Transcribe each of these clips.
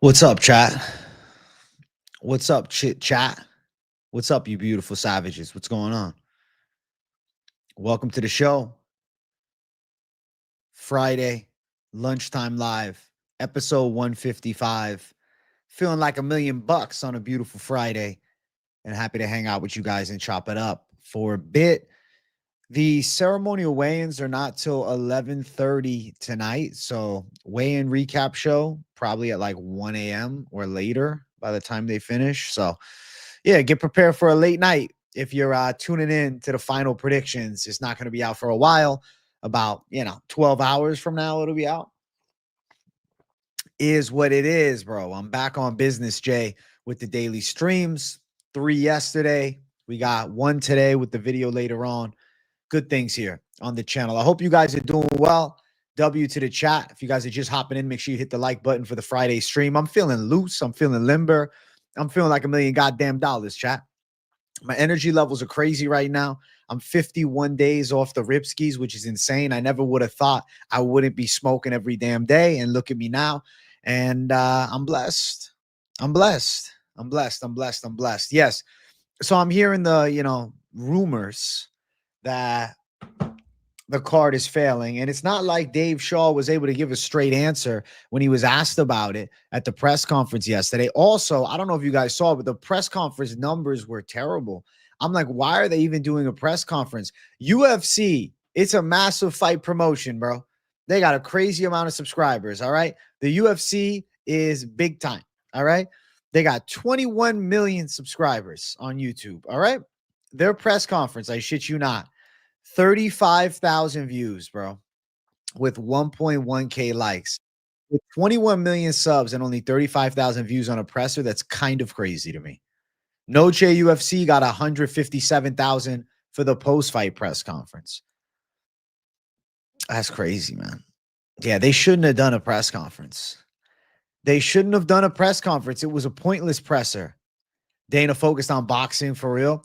What's up, chat? What's up, chit chat? What's up, you beautiful savages? What's going on? Welcome to the show. Friday, lunchtime live, episode 155. Feeling like $1,000,000 on a beautiful Friday, and happy to hang out with you guys and chop it up for a bit. The ceremonial weigh-ins are not till 11:30 tonight, so weigh-in recap show probably at like 1 a.m. or later by the time they finish. So, yeah, get prepared for a late night. If you're tuning in to the final predictions, it's not going to be out for a while. About 12 hours from now, it'll be out. Is what it is, bro. I'm back on business, Jay, with the daily streams. 3 yesterday. We got 1 today with the video later on. Good things here on the channel. I hope you guys are doing well. W to the chat. If you guys are just hopping in, make sure you hit the like button for the Friday stream. I'm feeling loose. I'm feeling limber. I'm feeling like $1,000,000 goddamn dollars, chat. My energy levels are crazy right now. I'm 51 days off the ripskis, which is insane. I never would have thought I wouldn't be smoking every damn day. And look at me now. And I'm blessed. I'm blessed. I'm blessed. I'm blessed. I'm blessed. Yes. So I'm hearing the, rumors that the card is failing. And it's not like Dave Shaw was able to give a straight answer when he was asked about it at the press conference yesterday. Also, I don't know if you guys saw, but the press conference numbers were terrible. I'm like, why are they even doing a press conference? UFC, it's a massive fight promotion, bro. They got a crazy amount of subscribers, all right? The UFC is big time, all right? They got 21 million subscribers on YouTube, all right? Their press conference, I shit you not, 35,000 views, bro, with 1.1K likes. With 21 million subs and only 35,000 views on a presser, that's kind of crazy to me. Noche UFC got 157,000 for the post-fight press conference. That's crazy, man. Yeah, they shouldn't have done a press conference. They shouldn't have done a press conference. It was a pointless presser. Dana focused on boxing for real.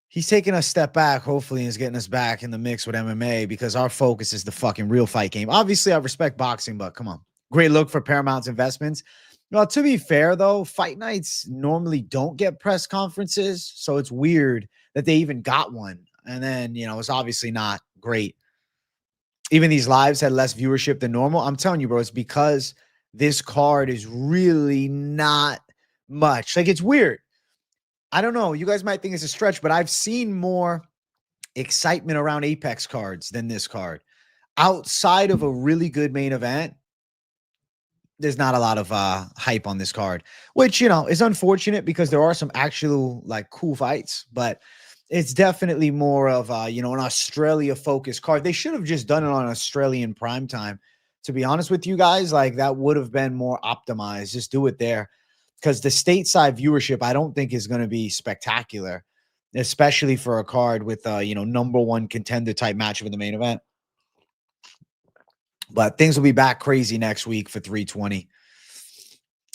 He's taking a step back, hopefully, and is getting us back in the mix with MMA because our focus is the fucking real fight game. Obviously, I respect boxing, but come on. Great look for Paramount's investments. Well, to be fair, though, fight nights normally don't get press conferences, so it's weird that they even got one. And then, it's obviously not great. Even these lives had less viewership than normal. I'm telling you, bro, it's because this card is really not much. Like, it's weird. I don't know. You guys might think it's a stretch, but I've seen more excitement around Apex cards than this card. Outside of a really good main event, there's not a lot of hype on this card, which, is unfortunate because there are some actual like cool fights, but it's definitely more of an Australia-focused card. They should have just done it on Australian primetime. To be honest with you guys, like that would have been more optimized. Just do it there. Because the stateside viewership, I don't think is going to be spectacular, especially for a card with number one contender type matchup in the main event. But things will be back crazy next week for 320.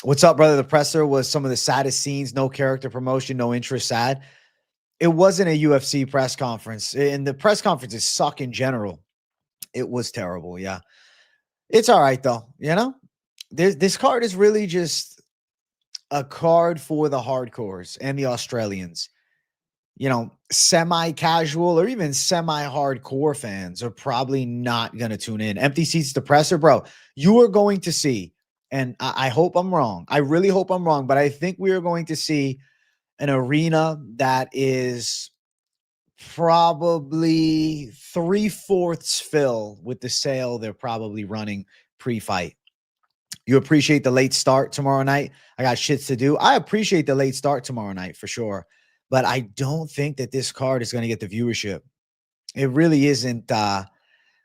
What's up, brother? The presser was some of the saddest scenes. No character promotion, no interest, sad. It wasn't a UFC press conference, and the press conferences suck in general. It was terrible. Yeah, it's all right though. This card is really just a card for the hardcores and the Australians. Semi-casual or even semi-hardcore fans are probably not going to tune in. Empty seats to presser, bro. You are going to see, and I hope I'm wrong. I really hope I'm wrong, but I think we are going to see an arena that is probably 3/4 fill with the sale they're probably running pre-fight. You appreciate the late start tomorrow night. I got shits to do. I appreciate the late start tomorrow night for sure. But I don't think that this card is going to get the viewership. It really isn't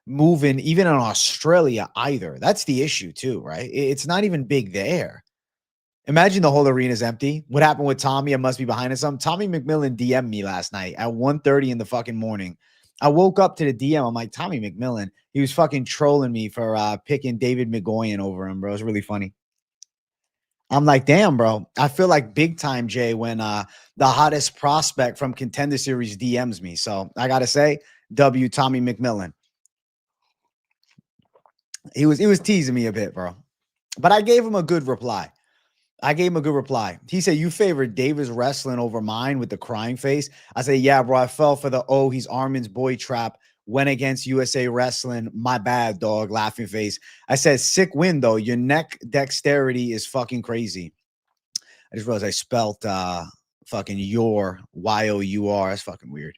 moving even in Australia either. That's the issue too, right? It's not even big there. Imagine the whole arena is empty. What happened with Tommy? I must be behind us. Tommy Mcmillen DM'd me last night at 1:30 in the fucking morning. I woke up to the DM. I'm like, Tommy Mcmillen. He was fucking trolling me for picking David McGoyan over him, bro. It was really funny. I'm like, damn, bro. I feel like big time, Jay, when the hottest prospect from Contender Series DMs me. So I gotta say, W Tommy Mcmillen. He was teasing me a bit, bro. But I gave him a good reply. He said, you favored Davis wrestling over mine with the crying face. I said, yeah, bro, I fell for the, oh, he's Armin's boy trap. Went against USA Wrestling. My bad, dog. Laughing face. I said, sick win, though. Your neck dexterity is fucking crazy. I just realized I spelt fucking your, Y-O-U-R. That's fucking weird.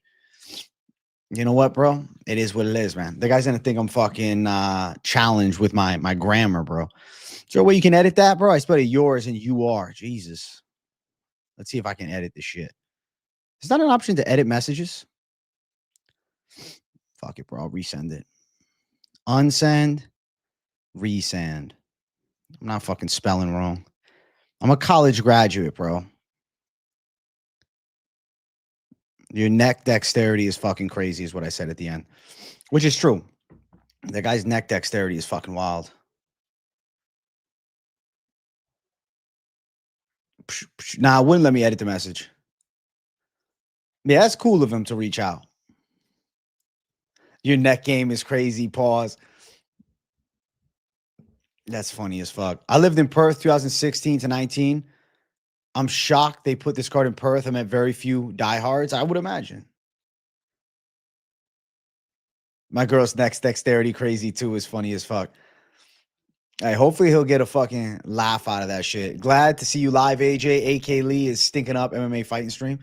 You know what, bro? It is what it is, man. The guy's going to think I'm fucking challenged with my grammar, bro. Is there a way you can edit that, bro? I spelled it yours and you are. Jesus. Let's see if I can edit this shit. Is that an option to edit messages? Fuck it, bro. I'll resend it. Unsend. Resend. I'm not fucking spelling wrong. I'm a college graduate, bro. Your neck dexterity is fucking crazy, is what I said at the end. Which is true. The guy's neck dexterity is fucking wild. Nah, wouldn't let me edit the message. Yeah, that's cool of him to reach out. Your neck game is crazy. Pause. That's funny as fuck. I lived in Perth 2016 to 19. I'm shocked they put this card in Perth. I met very few diehards, I would imagine. My girl's neck dexterity crazy too is funny as fuck. Hey, hopefully he'll get a fucking laugh out of that shit. Glad to see you live, AJ. AK Lee is stinking up MMA fighting stream.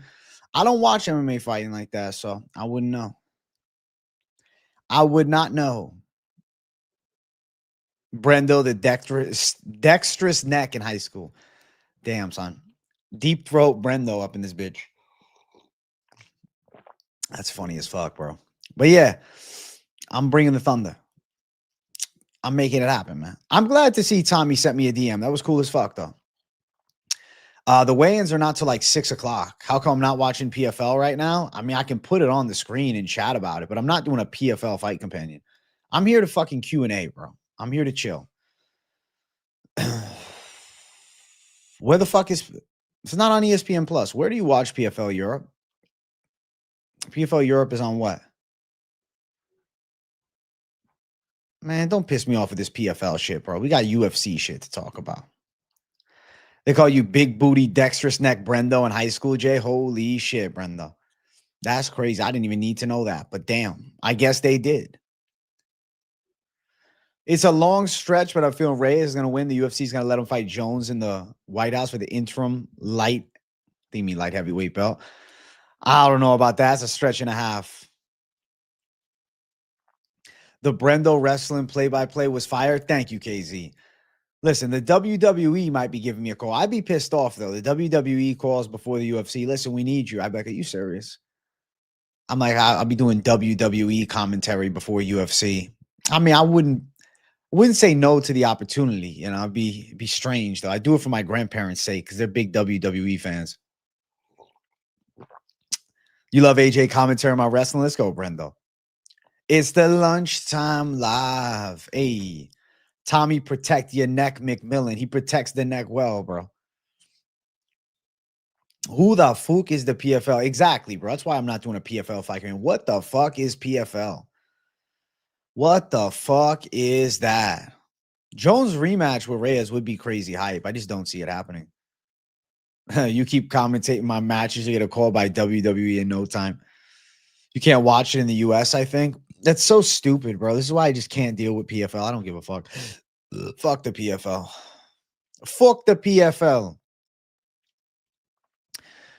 I don't watch MMA fighting like that, so I wouldn't know. I would not know. Brando, the dexterous neck in high school. Damn, son. Deep throat Brando up in this bitch. That's funny as fuck, bro. But yeah, I'm bringing the thunder. I'm making it happen, man. I'm glad to see Tommy sent me a DM. That was cool as fuck, though. The weigh-ins are not till like 6 o'clock. How come I'm not watching PFL right now? I mean, I can put it on the screen and chat about it, but I'm not doing a PFL fight companion. I'm here to fucking Q&A, bro. I'm here to chill. Where the fuck is... It's not on ESPN Plus. Where do you watch PFL Europe? PFL Europe is on what? Man, don't piss me off with this PFL shit, bro. We got UFC shit to talk about. They call you big booty, dexterous neck Brando in high school, Jay. Holy shit, Brando. That's crazy. I didn't even need to know that. But damn, I guess they did. It's a long stretch, but I feel Reyes is going to win. The UFC is going to let him fight Jones in the White House for the interim light heavyweight belt. I don't know about that. It's a stretch and a half. The Brando wrestling play-by-play was fired. Thank you, KZ. Listen, the WWE might be giving me a call. I'd be pissed off, though. The WWE calls before the UFC. Listen, we need you. I'd be like, are you serious? I'm like, I'll be doing WWE commentary before UFC. I mean, I wouldn't say no to the opportunity. You know, it'd be strange, though. I do it for my grandparents' sake because they're big WWE fans. You love AJ commentary on my wrestling? Let's go, Brendo. It's the lunchtime live. Hey, Tommy, protect your neck, Mcmillen. He protects the neck well, bro. Who the fuck is the PFL? Exactly, bro. That's why I'm not doing a PFL fight. What the fuck is PFL? What the fuck is that? Jones' rematch with Reyes would be crazy hype. I just don't see it happening. You keep commentating my matches, you get a call by WWE in no time. You can't watch it in the US, I think. That's so stupid, bro. This is why I just can't deal with PFL. I don't give a fuck. Fuck the PFL. Fuck the PFL.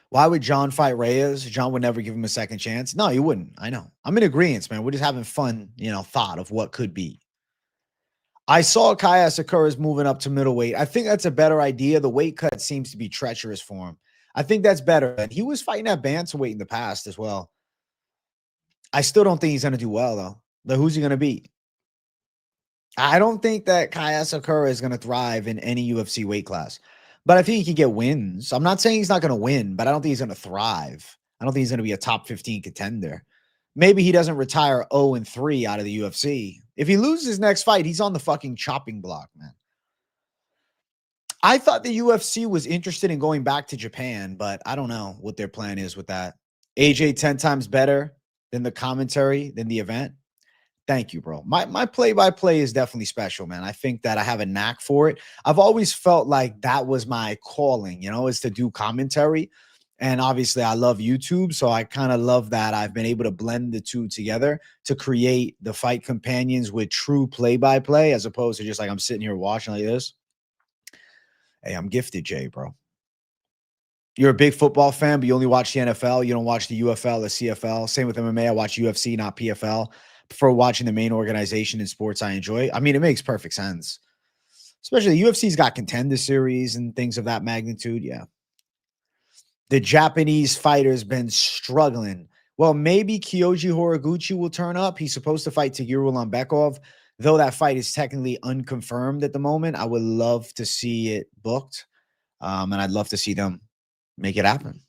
Why would John fight Reyes? John would never give him a second chance. No, he wouldn't. I know. I'm in agreement, man. We're just having fun, thought of what could be. I saw Kaya Sakura's moving up to middleweight. I think that's a better idea. The weight cut seems to be treacherous for him. I think that's better. And he was fighting at bantamweight in the past as well. I still don't think he's going to do well, though. But who's he going to beat? I don't think that Kaya Sakura is going to thrive in any UFC weight class. But I think he can get wins. I'm not saying he's not going to win, but I don't think he's going to thrive. I don't think he's going to be a top 15 contender. Maybe he doesn't retire 0-3 out of the UFC. If he loses his next fight, he's on the fucking chopping block, man. I thought the UFC was interested in going back to Japan, but I don't know what their plan is with that. AJ 10 times better than the commentary, than the event. Thank you, bro. My play-by-play is definitely special, man. I think that I have a knack for it. I've always felt like that was my calling, you know, is to do commentary. And obviously I love YouTube, so I kind of love that I've been able to blend the two together to create the fight companions with true play-by-play as opposed to just like I'm sitting here watching like this. Hey, I'm gifted, Jay, bro. You're a big football fan, but you only watch the NFL. You don't watch the UFL or CFL. Same with MMA. I watch UFC, not PFL. Prefer watching the main organization in sports I enjoy. I mean, it makes perfect sense. Especially the UFC's got Contender Series and things of that magnitude. Yeah. The Japanese fighter's been struggling. Well, maybe Kyoji Horiguchi will turn up. He's supposed to fight Tageru Ulanbekov, though that fight is technically unconfirmed at the moment. I would love to see it booked, and I'd love to see them make it happen.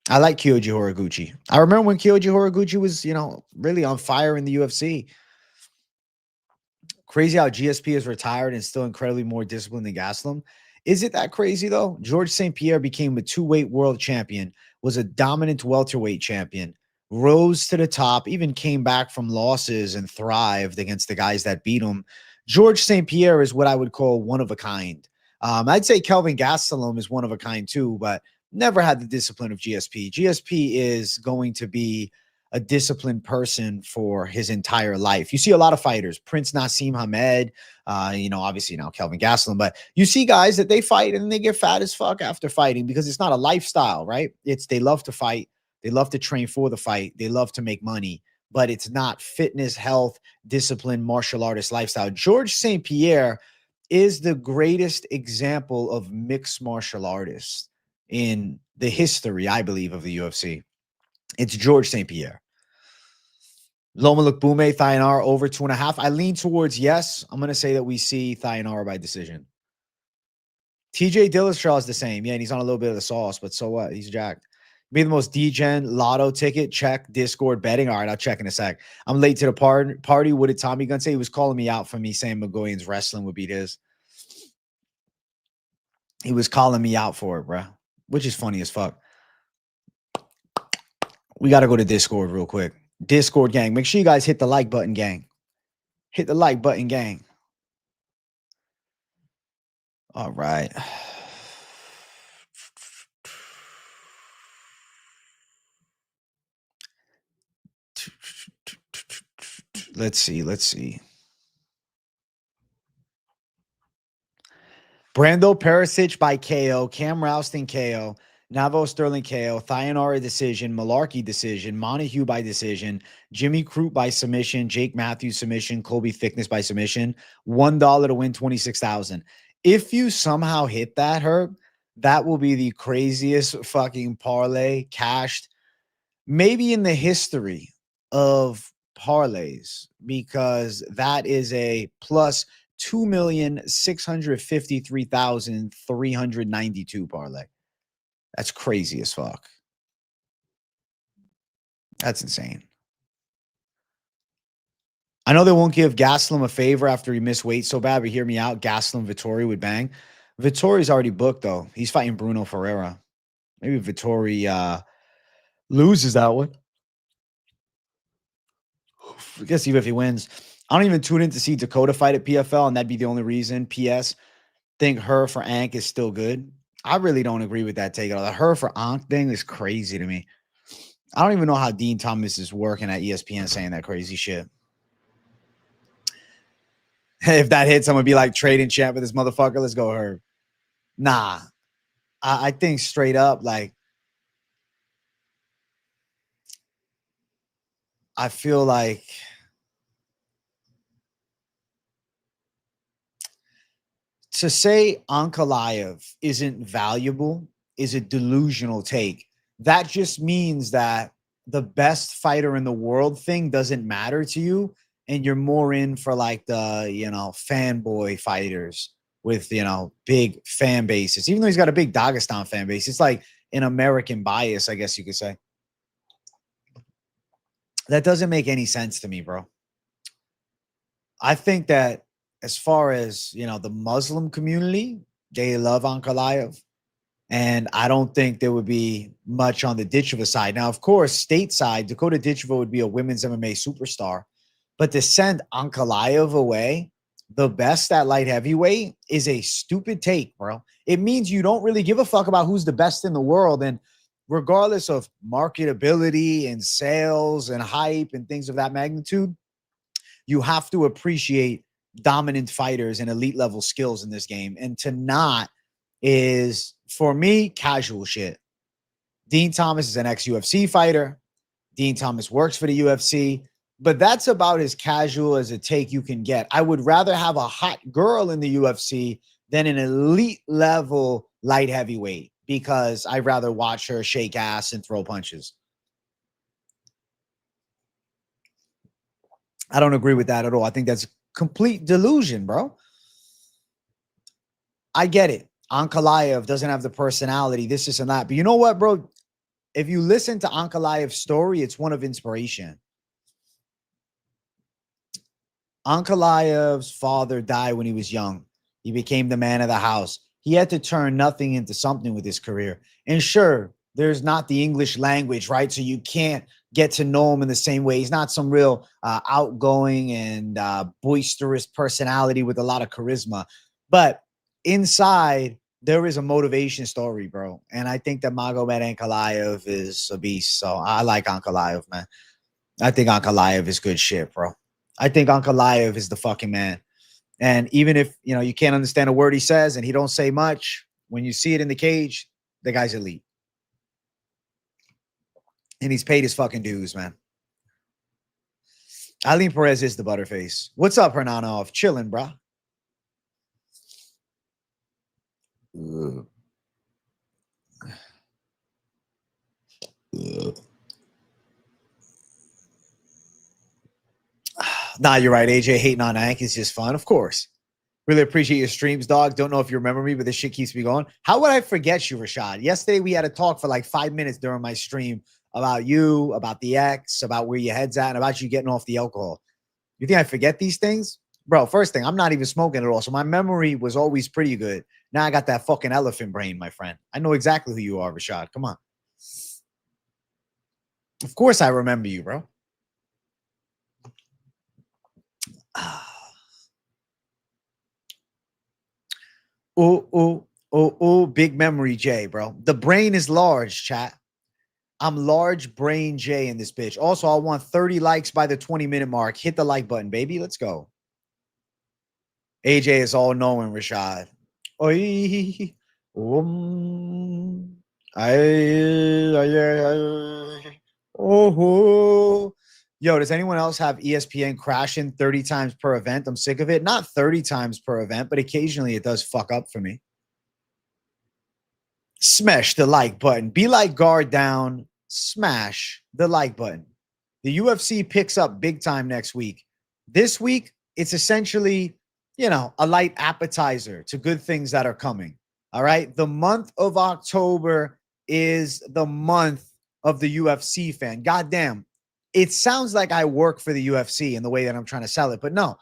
I like Kyoji Horiguchi. I remember when Kyoji Horiguchi was, you know, really on fire in the UFC. Crazy how GSP is retired and still incredibly more disciplined than Gastelum. Is it that crazy, though? George St. Pierre became a two-weight world champion, was a dominant welterweight champion, rose to the top, even came back from losses and thrived against the guys that beat him. George St. Pierre is what I would call one of a kind. I'd say Kelvin Gastelum is one of a kind, too, but never had the discipline of GSP. GSP is going to be a disciplined person for his entire life. You see a lot of fighters, Prince Nassim Hamed, you know, obviously now Kelvin Gastelum, but you see guys that they fight and they get fat as fuck after fighting because it's not a lifestyle, right? It's they love to fight. They love to train for the fight. They love to make money, but it's not fitness, health, discipline, martial artist lifestyle. George St. Pierre is the greatest example of mixed martial artists in the history, I believe, of the UFC. It's George St. Pierre. Loma Lookboonmee, Thainara over 2.5. I lean towards yes. I'm going to say that we see Thainara by decision. TJ Dillashaw is the same. Yeah, and he's on a little bit of the sauce, but so what? He's jacked. Be the most degen lotto ticket. Check Discord betting. All right, I'll check in a sec. I'm late to the party. What did Tommy Gunn say? He was calling me out for me saying McGoyan's wrestling would beat his. He was calling me out for it, bro, which is funny as fuck. We got to go to Discord real quick. Discord gang. Make sure you guys hit the like button, gang. Hit the like button, gang. All right. Let's see. Brando Peričić by KO, Cam Rowston KO, Navo Sterling KO, Thainara decision, Mullarkey decision, Montague by decision, Jimmy Crute by submission, Jake Mathews submission, Colby Thicknesse by submission, $1 to win 26,000. If you somehow hit that, Herb, that will be the craziest fucking parlay cashed maybe in the history of parlays, because that is a plus 2,653,392 parlay. That's crazy as fuck. That's insane. I know they won't give Gastelum a favor after he missed weight so bad, but hear me out. Gastelum Vettori would bang. Vettori's already booked, though. He's fighting Bruno Ferreira. Maybe Vettori loses that one. I guess even if he wins. I don't even tune in to see Dakota fight at PFL, and that'd be the only reason. PS, think her for Ankh is still good. I really don't agree with that take. The her for Ankh thing is crazy to me. I don't even know how Dean Thomas is working at ESPN saying that crazy shit. If that hits, I'm going to be like trading champ with this motherfucker. Let's go her. Nah. I think straight up, like, I feel like to say Ankalaev isn't valuable is a delusional take. That just means that the best fighter in the world thing doesn't matter to you, and you're more in for like the, you know, fanboy fighters with, you know, big fan bases. Even though he's got a big Dagestan fan base, it's like an American bias, I guess you could say. That doesn't make any sense to me, bro. I think that as far as, you know, the Muslim community, they love Ankalaev. And I don't think there would be much on the Ditcheva side. Now, of course, stateside, Dakota Ditcheva would be a women's MMA superstar. But to send Ankalaev away, the best at light heavyweight, is a stupid take, bro. It means you don't really give a fuck about who's the best in the world. And regardless of marketability and sales and hype and things of that magnitude, you have to appreciate dominant fighters and elite level skills in this game. And to not is, for me, casual shit. Dean Thomas is an ex-UFC fighter. Dean Thomas works for the UFC, but that's about as casual as a take you can get. I would rather have a hot girl in the UFC than an elite level light heavyweight, because I'd rather watch her shake ass and throw punches. I don't agree with that at all. I think that's complete delusion, bro. I get it. Ankalaev doesn't have the personality, this and that. But you know what, bro? If you listen to Ankalaev's story, it's one of inspiration. Ankalaev's father died when he was young. He became the man of the house. He had to turn nothing into something with his career. And sure, there's not the English language, right? So you can't get to know him in the same way. He's not some real outgoing and boisterous personality with a lot of charisma. But inside, there is a motivation story, bro. And I think that Magomed Ankalaev is a beast. So I like Ankalaev, man. I think Ankalaev is good shit, bro. I think Ankalaev is the fucking man. And even if, you know, you can't understand a word he says and he don't say much, when you see it in the cage, the guy's elite. And he's paid his fucking dues, man. Aline Perez is the butterface. What's up, Hernanov? Chilling, bro. Nah, you're right. AJ hating on Hank is just fun. Of course. Really appreciate your streams, dog. Don't know if you remember me, but this shit keeps me going. How would I forget you, Rashad? Yesterday, we had a talk for like 5 minutes during my stream about you, about the ex, about where your head's at, and about you getting off the alcohol. You think I forget these things? Bro, first thing, I'm not even smoking at all, so my memory was always pretty good. Now I got that fucking elephant brain, my friend. I know exactly who you are, Rashad. Come on. Of course I remember you, bro. Oh, big memory J, bro. The brain is large, chat. I'm large brain J in this bitch. Also, I want 30 likes by the 20-minute mark. Hit the like button, baby. Let's go. AJ is all knowing, Rashad. Oi. Oh. Yo, does anyone else have ESPN crashing 30 times per event? I'm sick of it. Not 30 times per event, but occasionally it does fuck up for me. Smash the like button. Be like guard down. Smash the like button. The UFC picks up big time next week. This week, it's essentially, you know, a light appetizer to good things that are coming. All right. The month of October is the month of the UFC fan. Goddamn. It sounds like I work for the UFC in the way that I'm trying to sell it, but no,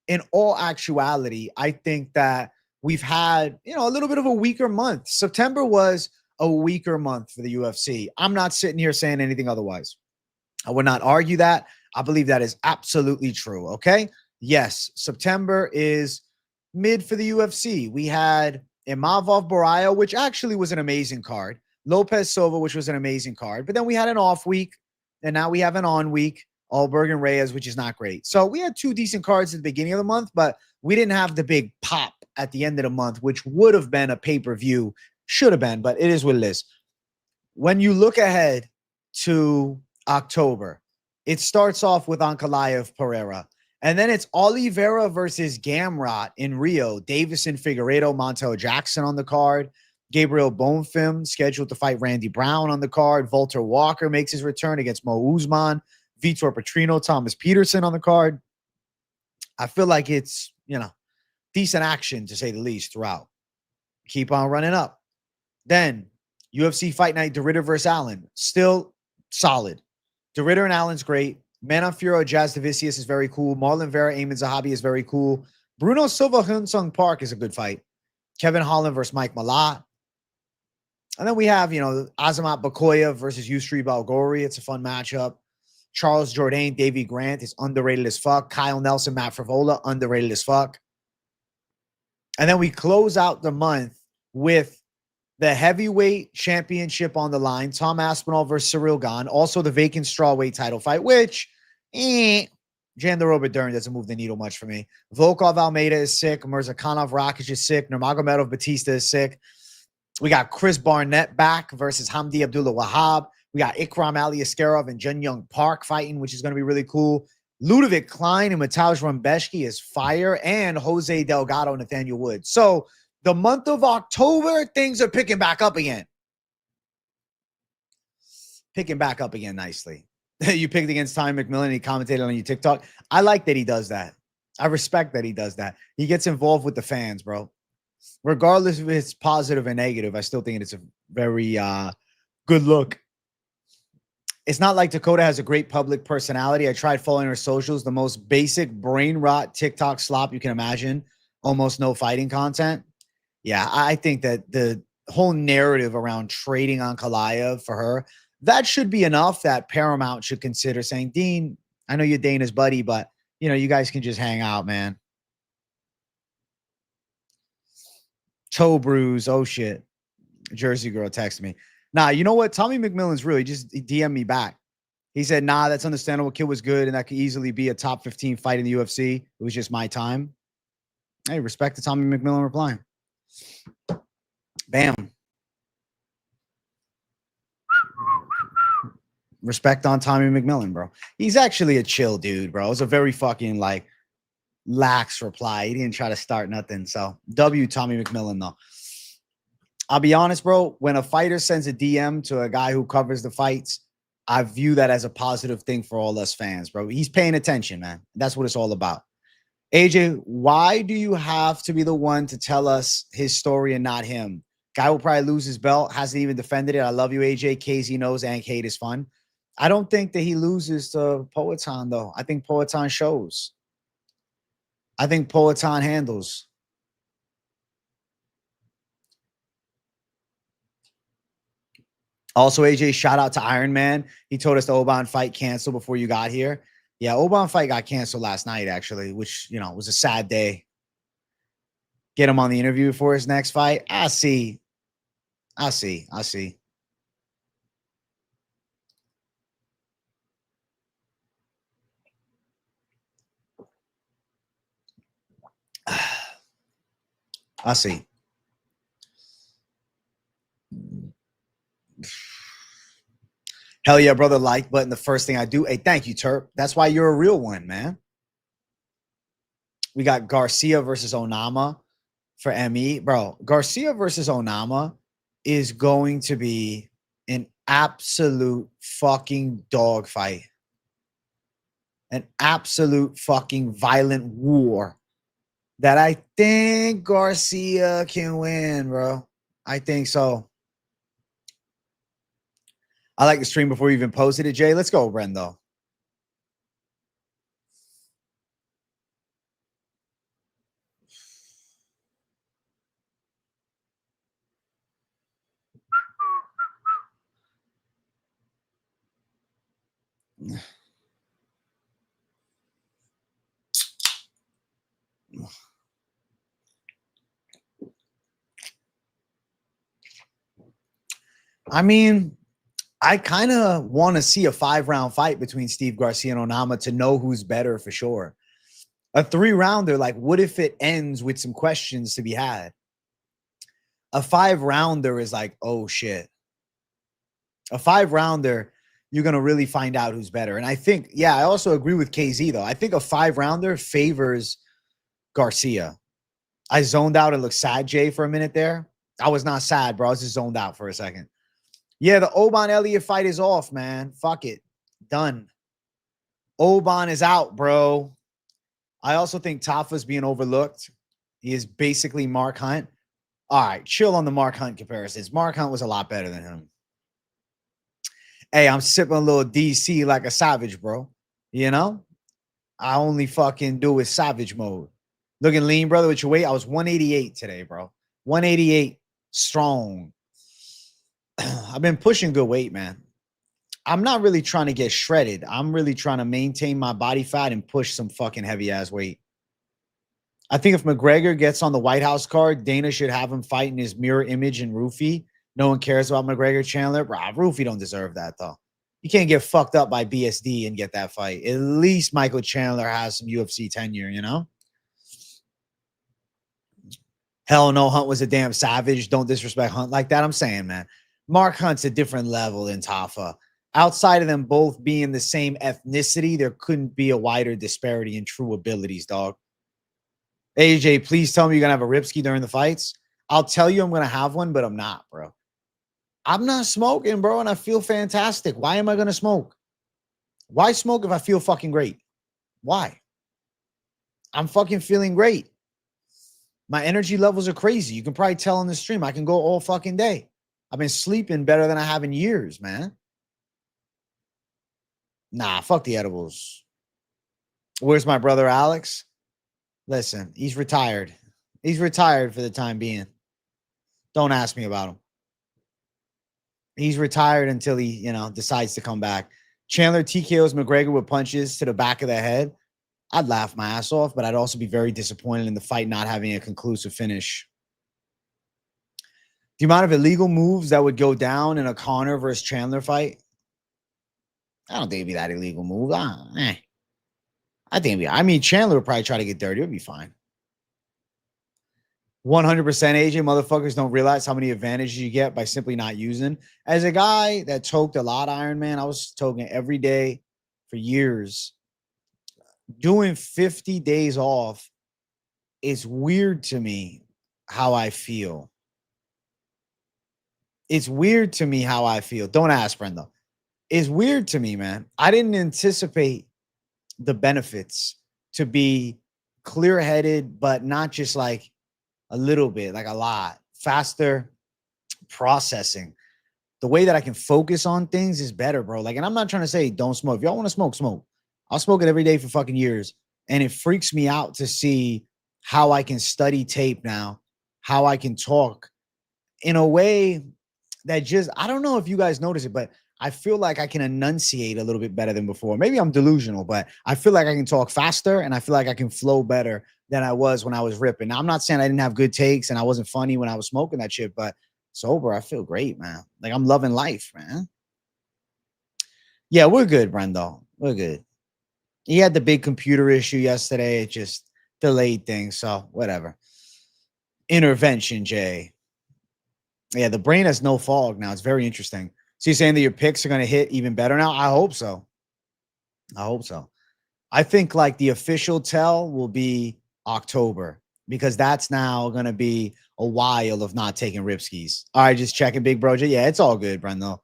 in all actuality, I think that we've had, you know, a little bit of a weaker month. September was a weaker month for the UFC. I'm not sitting here saying anything otherwise. I would not argue that. I believe that is absolutely true. Okay. Yes. September is mid for the UFC. We had Imavov Boraya, which actually was an amazing card. Lopez Silva, which was an amazing card. But then we had an off week. And now we have an on week, Ulberg and Reyes, which is not great. So we had two decent cards at the beginning of the month, but we didn't have the big pop at the end of the month, which would have been a pay-per-view. Should have been, but it is what it is. When you look ahead to October, it starts off with Ankalaev Pereira. And then it's Oliveira versus Gamrot in Rio. Davison Figueiredo, Montel Jackson on the card. Gabriel Bonfim scheduled to fight Randy Brown on the card. Volter Walker makes his return against Mo Usman. Vitor Petrino, Thomas Peterson on the card. I feel like it's, you know, decent action to say the least throughout. Keep on running up. Then UFC Fight Night, DeRitter versus Allen. Still solid. DeRitter and Allen's great. Manon Fiorot, Jazz Josias is very cool. Marlon Vera, Eamon Zahabi is very cool. Bruno Silva, Hyun-Sung Park is a good fight. Kevin Holland versus Mike Malott. And then we have, you know, Azamat Bakoya versus Yusri Balgori. It's a fun matchup. Charles Jourdain, Davy Grant is underrated as fuck. Kyle Nelson, Matt Frivola, underrated as fuck. And then we close out the month with the heavyweight championship on the line. Tom Aspinall versus Cyril Gane. Also the vacant strawweight title fight, which Jan the Robert Dern doesn't move the needle much for me. Volkov Almeida is sick. Mirzakhanov Rakic is sick. Nurmagomedov Batista is sick. We got Chris Barnett back versus Hamdi Abdullah Wahab. We got Ikram Aliaskarov and Jun Young Park fighting, which is going to be really cool. Ludovic Klein and Mathews Rumbeshki is fire. And Jose Delgado, Nathaniel Wood. So the month of October, things are picking back up again. Picking back up again nicely. You picked against Ty Mcmillen. He commentated on your TikTok. I like that he does that. I respect that he does that. He gets involved with the fans, bro. Regardless if it's positive or negative, I still think it's a very good look. It's not like Dakota has a great public personality. I tried following her socials. The most basic brain rot TikTok slop you can imagine. Almost no fighting content. Yeah, I think that the whole narrative around trading on Kalaev for her, that should be enough that Paramount should consider saying, Dean, I know you're Dana's buddy, but, you know, you guys can just hang out, man. Toe bruise. Oh, shit. Jersey girl texted me. Nah, you know what? Tommy McMillan's really just DM'd me back. He said, nah, that's understandable. Kid was good, and that could easily be a top 15 fight in the UFC. It was just my time. Hey, respect to Tommy McMillan replying. Bam. Respect on Tommy McMillan, bro. He's actually a chill dude, bro. It was a very fucking, like, lax reply. He didn't try to start nothing. So, W Tommy McMillan, though. I'll be honest, bro. When a fighter sends a DM to a guy who covers the fights, I view that as a positive thing for all us fans, bro. He's paying attention, man. That's what it's all about. AJ, why do you have to be the one to tell us his story and not him? Guy will probably lose his belt, hasn't even defended it. I love you, AJ. KZ knows and Kate is fun. I don't think that he loses to Poatan, though. I think Poatan shows. I think Poatan handles. Also, AJ, shout out to Iron Man. He told us the Oban fight canceled before you got here. Yeah, Oban fight got canceled last night, actually, which, you know, was a sad day. Get him on the interview for his next fight. I see. Hell yeah, brother. Like button. The first thing I do. Hey, thank you, Turp. That's why you're a real one, man. We got Garcia versus Onama for ME. Bro, Garcia versus Onama is going to be an absolute fucking dogfight. An absolute fucking violent war that I think Garcia can win, bro. I think so. I like the stream before you even posted it, Jay. Let's go, Brando. I mean, I kind of want to see a 5-round fight between Steve Garcia and Onama to know who's better for sure. A 3-rounder, like, what if it ends with some questions to be had? A 5-rounder is like, oh, shit. A 5-rounder, you're going to really find out who's better. And I think, yeah, I also agree with KZ, though. I think a 5-rounder favors Garcia. I zoned out and looked sad, Jay, for a minute there. I was not sad, bro. I was just zoned out for a second. Yeah, the Oban Elliott fight is off, man. Fuck it. Done. Oban is out, bro. I also think Tafa's being overlooked. He is basically Mark Hunt. All right, chill on the Mark Hunt comparisons. Mark Hunt was a lot better than him. Hey, I'm sipping a little DC like a savage, bro. You know? I only fucking do it savage mode. Looking lean, brother, with your weight. I was 188 today, bro. 188 strong. I've been pushing good weight, man. I'm not really trying to get shredded. I'm really trying to maintain my body fat and push some fucking heavy ass weight. I think if McGregor gets on the White House card, Dana should have him fight in his mirror image in Roofy. No one cares about McGregor Chandler. Bro, Roofy don't deserve that, though. You can't get fucked up by BSD and get that fight. At least Michael Chandler has some UFC tenure, you know? Hell no, Hunt was a damn savage. Don't disrespect Hunt like that. I'm saying, man. Mark Hunt's a different level than Tafa. Outside of them both being the same ethnicity, there couldn't be a wider disparity in true abilities, dog. AJ, please tell me you're going to have a Ripski during the fights. I'll tell you I'm going to have one, but I'm not, bro. I'm not smoking, bro, and I feel fantastic. Why am I going to smoke? Why smoke if I feel fucking great? Why? I'm fucking feeling great. My energy levels are crazy. You can probably tell on the stream. I can go all fucking day. I've been sleeping better than I have in years, man. Nah, fuck the edibles. Where's my brother Alex? Listen, he's retired. He's retired for the time being. Don't ask me about him. He's retired until he, decides to come back. Chandler TKOs McGregor with punches to the back of the head. I'd laugh my ass off, but I'd also be very disappointed in the fight not having a conclusive finish. The amount of illegal moves that would go down in a Conor versus Chandler fight, I don't think it'd be that illegal move. I think it'd be, Chandler would probably try to get dirty. It would be fine. 100% AJ, motherfuckers don't realize how many advantages you get by simply not using. As a guy that toked a lot Iron Man, I was toking every day for years. Doing 50 days off is weird to me how I feel. It's weird to me how I feel. Don't ask, Brando. It's weird to me, man. I didn't anticipate the benefits to be clear-headed, but not just like a little bit, like a lot. Faster processing. The way that I can focus on things is better, bro. Like, and I'm not trying to say don't smoke. If y'all want to smoke, smoke. I'll smoke it every day for fucking years. And it freaks me out to see how I can study tape now, how I can talk in a way that just, I don't know if you guys notice it, but I feel like I can enunciate a little bit better than before. Maybe I'm delusional, but I feel like I can talk faster and I feel like I can flow better than I was when I was ripping. Now, I'm not saying I didn't have good takes and I wasn't funny when I was smoking that shit, but sober, I feel great, man. Like, I'm loving life, man. Yeah, we're good, Brando. We're good. He had the big computer issue yesterday. It just delayed things. So whatever. Intervention, Jay. Yeah, the brain has no fog now. It's very interesting. So you're saying that your picks are going to hit even better now? I hope so. I hope so. I think like the official tell will be October because that's now going to be a while of not taking ripskis. All right, just checking Big Bro. Yeah, it's all good, Brendo.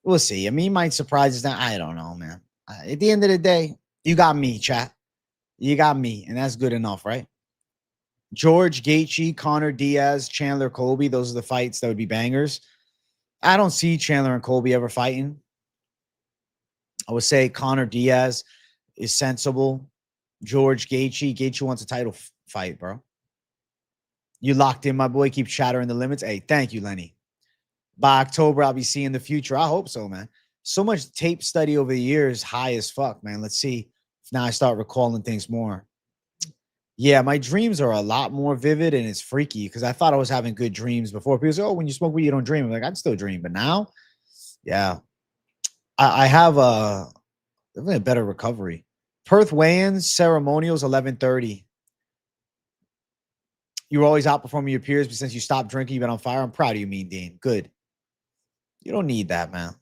We'll see. I mean, he might surprise us now. I don't know, man. At the end of the day, you got me, chat. You got me, and that's good enough, right? George, Gaethje, Conor, Diaz, Chandler, Colby. Those are the fights that would be bangers. I don't see Chandler and Colby ever fighting. I would say Conor, Diaz is sensible. George, Gaethje. Gaethje wants a title fight, bro. You locked in, my boy. Keep shattering the limits. Hey, thank you, Lenny. By October, I'll be seeing the future. I hope so, man. So much tape study over the years, high as fuck, man. Let's see if now I start recalling things more. Yeah, my dreams are a lot more vivid and it's freaky because I thought I was having good dreams before. People say, oh, when you smoke weed, you don't dream. I'm like, I'd still dream. But now, yeah, I have a better recovery. Perth weigh-ins, ceremonials, 11:30. You were always outperforming your peers, but since you stopped drinking, you've been on fire. I'm proud of you, Mean Dean. Good. You don't need that, man.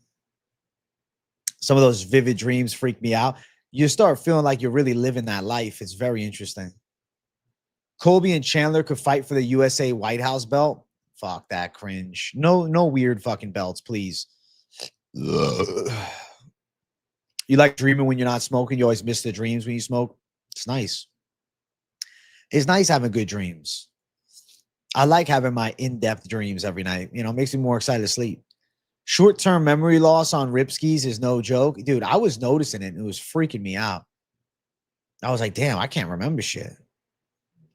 Some of those vivid dreams freak me out. You start feeling like you're really living that life. It's very interesting. Colby and Chandler could fight for the USA White House belt. Fuck that cringe. No weird fucking belts, please. Ugh. You like dreaming when you're not smoking. You always miss the dreams when you smoke. It's nice. It's nice having good dreams. I like having my in-depth dreams every night. You know, it makes me more excited to sleep. Short-term memory loss on ripskis is no joke. Dude, I was noticing it. And it was freaking me out. I was like, damn, I can't remember shit.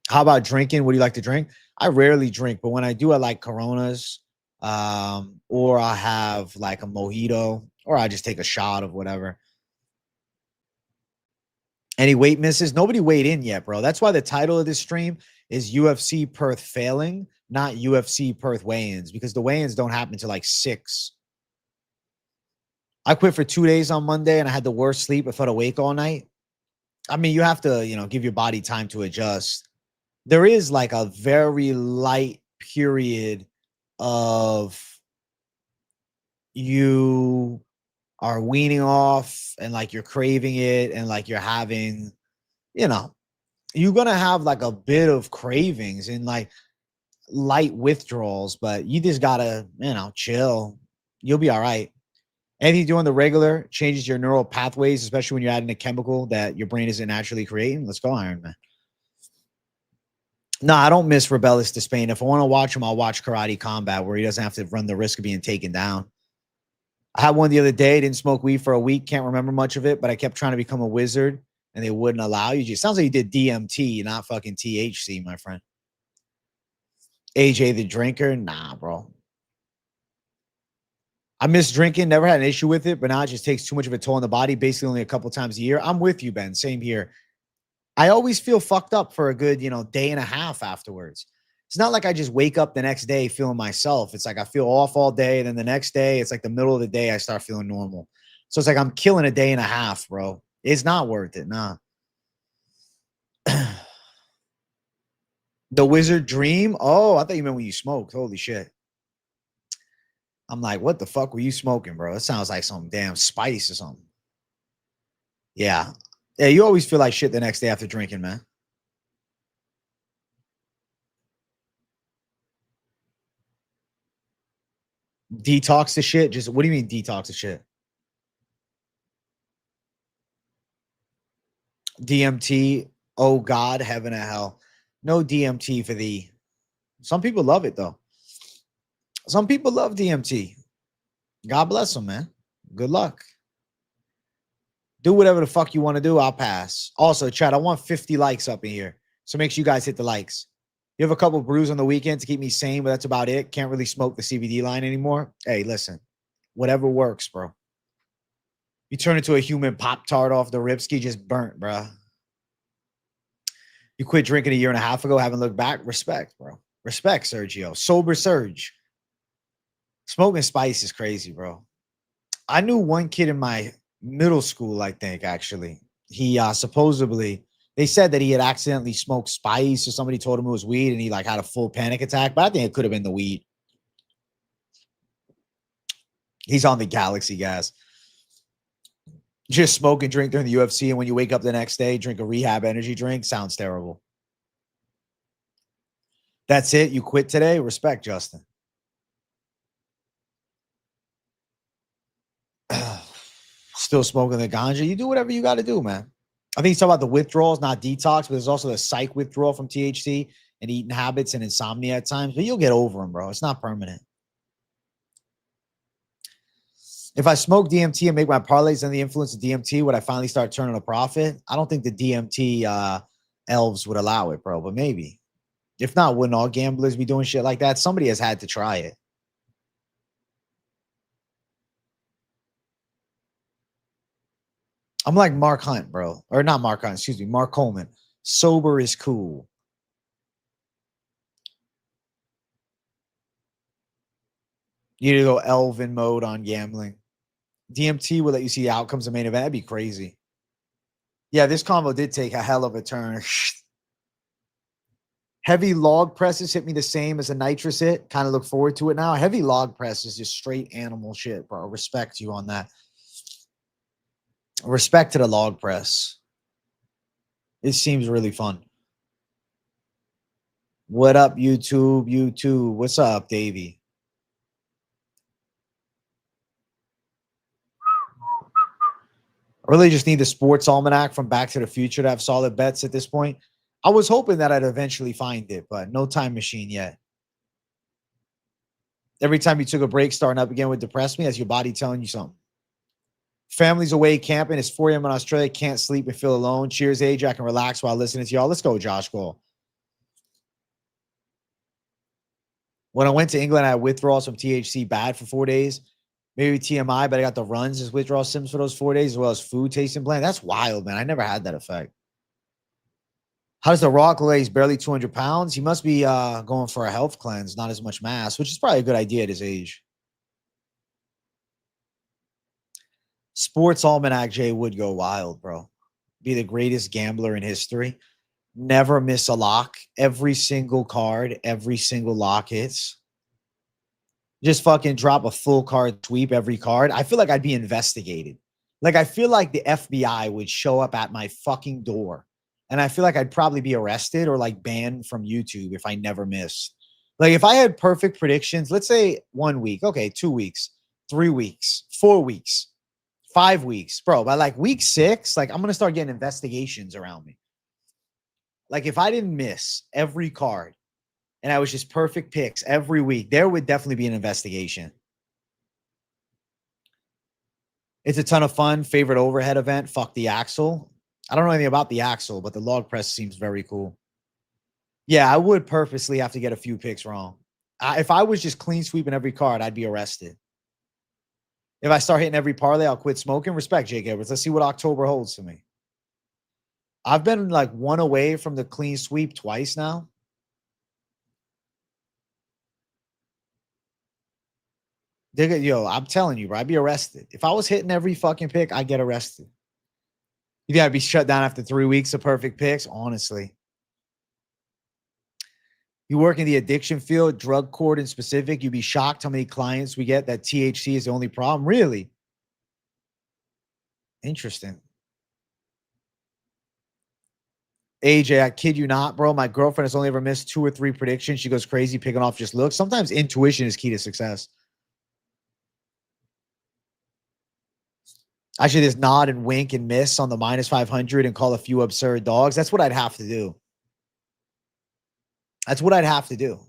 How about drinking? What do you like to drink? I rarely drink, but when I do, I like Coronas, or I have like a mojito Or I just take a shot of whatever. Any weight misses? Nobody weighed in yet, bro. That's why the title of this stream is UFC Perth failing, not UFC Perth weigh-ins, because the weigh-ins don't happen until like 6. I quit for 2 days on Monday and I had the worst sleep. I felt awake all night. I mean, you have to, give your body time to adjust. There is like a very light period of you are weaning off and like you're craving it and like you're having, you're going to have like a bit of cravings and like light withdrawals, but you just got to, chill. You'll be all right. Anything doing the regular changes your neural pathways, especially when you're adding a chemical that your brain isn't naturally creating. Let's go, Iron Man. No, I don't miss Rebellious to Spain. If I want to watch him, I'll watch Karate Combat, where he doesn't have to run the risk of being taken down. I had one the other day. Didn't smoke weed for a week. Can't remember much of it, but I kept trying to become a wizard, and they wouldn't allow you. It sounds like you did DMT, not fucking THC, my friend. AJ the drinker? Nah, bro. I miss drinking. Never had an issue with it, but now it just takes too much of a toll on the body, basically only a couple times a year. I'm with you, Ben. Same here. I always feel fucked up for a good, day and a half afterwards. It's not like I just wake up the next day feeling myself. It's like I feel off all day. And then the next day, it's like the middle of the day, I start feeling normal. So it's like I'm killing a day and a half, bro. It's not worth it. Nah. The wizard dream? Oh, I thought you meant when you smoked. Holy shit. I'm like, what the fuck were you smoking, bro? It sounds like some damn spice or something. Yeah. Yeah, you always feel like shit the next day after drinking, man. Detox the shit? Just what do you mean detox the shit? DMT, oh God, heaven and hell. No DMT for thee. Some people love it though. Some people love DMT. God bless them, man. Good luck. Do whatever the fuck you want to do. I'll pass. Also, chat, I want 50 likes up in here. So make sure you guys hit the likes. You have a couple brews on the weekend to keep me sane, but that's about it. Can't really smoke the CBD line anymore. Hey, listen, whatever works, bro. You turn into a human Pop-Tart off the Ripski, just burnt, bro. You quit drinking a year and a half ago, haven't looked back. Respect, bro. Respect, Sergio. Sober Surge. Smoking spice is crazy, bro. I knew one kid in my middle school, I think, actually. He supposedly, they said that he had accidentally smoked spice or somebody told him it was weed and he like had a full panic attack, but I think it could have been the weed. He's on the Galaxy gas. Just smoke and drink during the UFC, and when you wake up the next day, drink a rehab energy drink. Sounds terrible. That's it. You quit today? Respect, Justin. Still smoking the ganja. You do whatever you got to do, man. I think he's talking about the withdrawals, not detox, but there's also the psych withdrawal from THC and eating habits and insomnia at times. But you'll get over them, bro. It's not permanent. If I smoke DMT and make my parlays under the influence of DMT, would I finally start turning a profit? I don't think the DMT elves would allow it, bro, but maybe. If not, wouldn't all gamblers be doing shit like that? Somebody has had to try it. I'm like Mark Hunt, bro. Or not Mark Hunt, excuse me, Mark Coleman. Sober is cool. You need to go Elvin mode on gambling. DMT will let you see the outcomes of the main event. That'd be crazy. Yeah, this combo did take a hell of a turn. Heavy log presses hit me the same as a nitrous hit. Kind of look forward to it now. Heavy log press is just straight animal shit, bro. Respect you on that. Respect to the log press. It seems really fun. What up, YouTube? YouTube. What's up, Davey? I really just need the sports almanac from Back to the Future to have solid bets at this point. I was hoping that I'd eventually find it, but no time machine yet. Every time you took a break, starting up again would depress me. As your body telling you something. Family's away camping. It's 4 a.m. in Australia. Can't sleep and feel alone. Cheers, AJ. I can relax while listening to y'all. Let's go, Josh Cole. When I went to England, I had withdrawals from THC bad for 4 days. Maybe TMI, but I got the runs as withdrawal symptoms for those 4 days, as well as food tasting plan. That's wild, man. I never had that effect. How does the Rock look? He's barely 200 pounds. He must be going for a health cleanse, not as much mass, which is probably a good idea at his age. Sports Almanac Jay would go wild, bro. Be the greatest gambler in history. Never miss a lock. Every single card, every single lock hits. Just fucking drop a full card sweep every card. I feel like I'd be investigated. Like, I feel like the FBI would show up at my fucking door. And I feel like I'd probably be arrested or like banned from YouTube if I never missed. Like, if I had perfect predictions, let's say 1 week, okay, 2 weeks, 3 weeks, 4 weeks, 5 weeks, bro. By like week 6, like I'm going to start getting investigations around me. Like, if I didn't miss every card, and I was just perfect picks every week, there would definitely be an investigation. It's a ton of fun. Favorite overhead event? Fuck the axle. I don't know anything about the axle, but the log press seems very cool. Yeah, I would purposely have to get a few picks wrong. If I was just clean sweeping every card, I'd be arrested. If I start hitting every parlay, I'll quit smoking. Respect, Jake Edwards. Let's see what October holds for me. I've been like 1 away from the clean sweep twice now. Yo, I'm telling you, bro, I'd be arrested. If I was hitting every fucking pick, I'd get arrested. You think I'd be shut down after 3 weeks of perfect picks? Honestly. You work in the addiction field, drug court in specific, you'd be shocked how many clients we get that THC is the only problem. Really? Interesting. AJ, I kid you not, bro. My girlfriend has only ever missed 2 or 3 predictions. She goes crazy picking off just looks. Sometimes intuition is key to success. I should just nod and wink and miss on the minus 500 and call a few absurd dogs. That's what I'd have to do. That's what I'd have to do.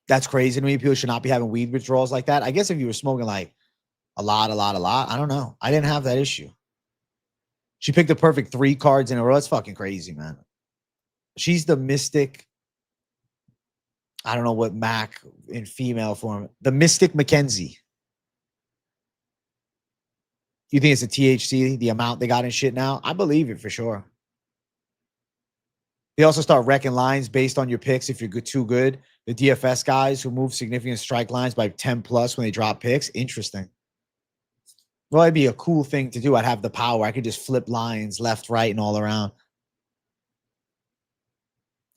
That's crazy to me. People should not be having weed withdrawals like that. I guess if you were smoking like a lot, I don't know. I didn't have that issue. She picked the perfect 3 cards in a row. That's fucking crazy, man. She's the mystic. I don't know what Mac in female form. The Mystic Mackenzie. You think it's a THC, the amount they got in shit now? I believe it for sure. They also start wrecking lines based on your picks if you're too good. The DFS guys who move significant strike lines by 10 plus when they drop picks. Interesting. Well, it'd be a cool thing to do. I'd have the power. I could just flip lines left, right, and all around.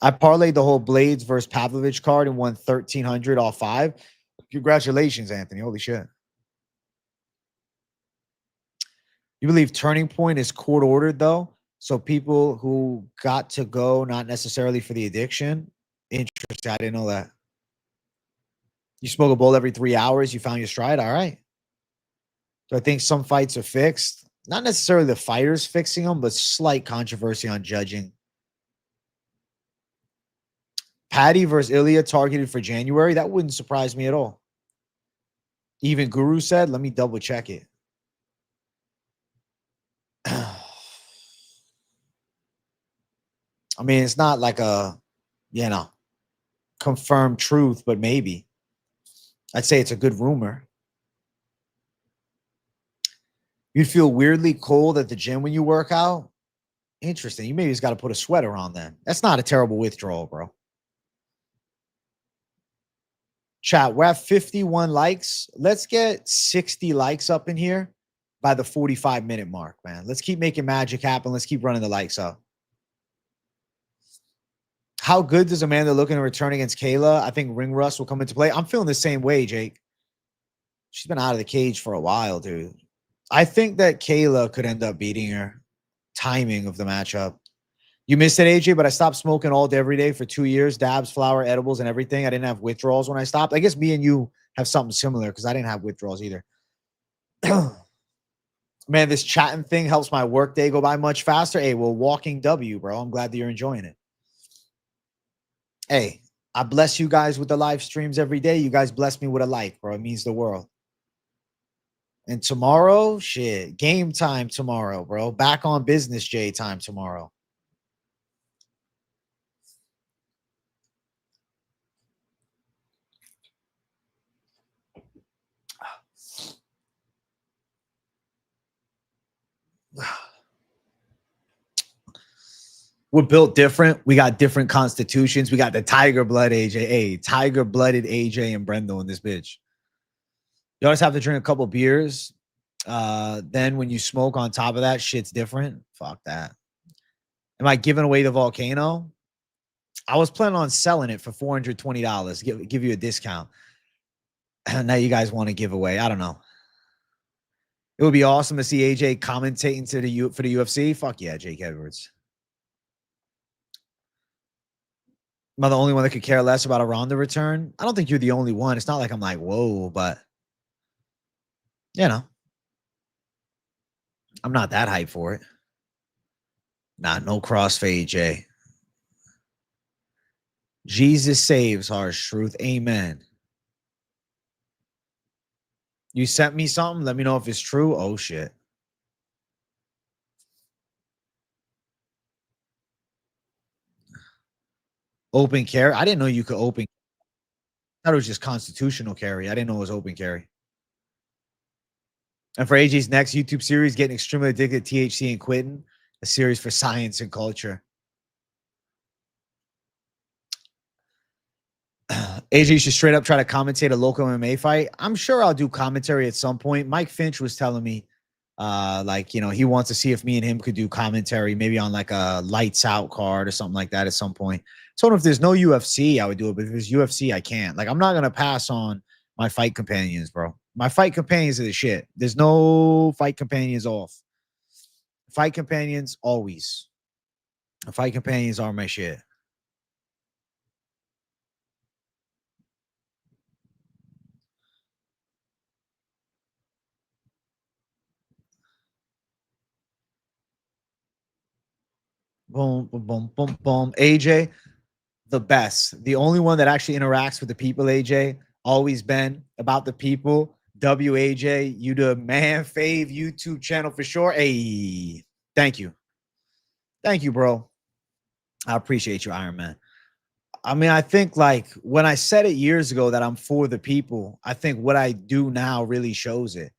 I parlayed the whole Blades versus Pavlovich card and won 1,300 all 5. Congratulations, Anthony. Holy shit. You believe Turning Point is court ordered, though? So people who got to go, not necessarily for the addiction. Interesting. I didn't know that. You smoke a bowl every 3 hours. You found your stride. All right. So I think some fights are fixed. Not necessarily the fighters fixing them, but slight controversy on judging. Patty versus Ilya targeted for January. That wouldn't surprise me at all. Even Guru said, let me double check it. I mean, it's not like a, confirmed truth, but maybe. I'd say it's a good rumor. You'd feel weirdly cold at the gym when you work out. Interesting. You maybe just got to put a sweater on then. That's not a terrible withdrawal, bro. Chat, we're at 51 likes. Let's get 60 likes up in here by the 45-minute mark, man. Let's keep making magic happen. Let's keep running the likes up. How good does Amanda look in a return against Kayla? I think ring rust will come into play. I'm feeling the same way, Jake. She's been out of the cage for a while, dude. I think that Kayla could end up beating her. Timing of the matchup. You missed it, AJ, but I stopped smoking all day, every day for 2 years. Dabs, flower, edibles, and everything. I didn't have withdrawals when I stopped. I guess me and you have something similar because I didn't have withdrawals either. Man, this chatting thing helps my work day go by much faster. Hey, well, walking W, bro. I'm glad that you're enjoying it. Hey, I bless you guys with the live streams every day. You guys bless me with a like, bro. It means the world. And tomorrow, shit, game time tomorrow, bro. Back on business J time tomorrow. We're built different. We got different constitutions. We got the tiger blood AJ. Hey, tiger blooded AJ and Brando in this bitch. You always have to drink a couple beers. Then when you smoke on top of that, shit's different. Fuck that. Am I giving away the volcano? I was planning on selling it for $420. Give you a discount. Now you guys want to give away. I don't know. It would be awesome to see AJ commentating for the UFC. Fuck yeah, Jake Edwards. Am I the only one that could care less about a Ronda return? I don't think you're the only one. It's not like I'm like, whoa, but you know, I'm not that hyped for it. Nah, no crossfade, Jay. Jesus saves, harsh truth. Amen. You sent me something. Let me know if it's true. Oh, shit. Open carry. I didn't know you could open. I thought it was just constitutional carry. I didn't know it was open carry. And for AJ's next YouTube series, Getting Extremely Addicted to THC and Quitting, a series for science and culture. AJ should straight up try to commentate a local MMA fight. I'm sure I'll do commentary at some point. Mike Finch was telling me, like, you know, he wants to see if me and him could do commentary, maybe on like a lights out card or something like that at some point. So if there's no UFC, I would do it. But if there's UFC, I can't. Like, I'm not going to pass on my fight companions, bro. My fight companions are the shit. There's no fight companions off. Fight companions, always. Fight companions are my shit. Boom, boom, boom, boom, boom. AJ, the best. The only one that actually interacts with the people, AJ. Always been about the people. WAJ, you the man fave YouTube channel for sure. Hey, thank you. Thank you, bro. I appreciate you, Iron Man. I mean, I think like when I said it years ago that I'm for the people, I think what I do now really shows it.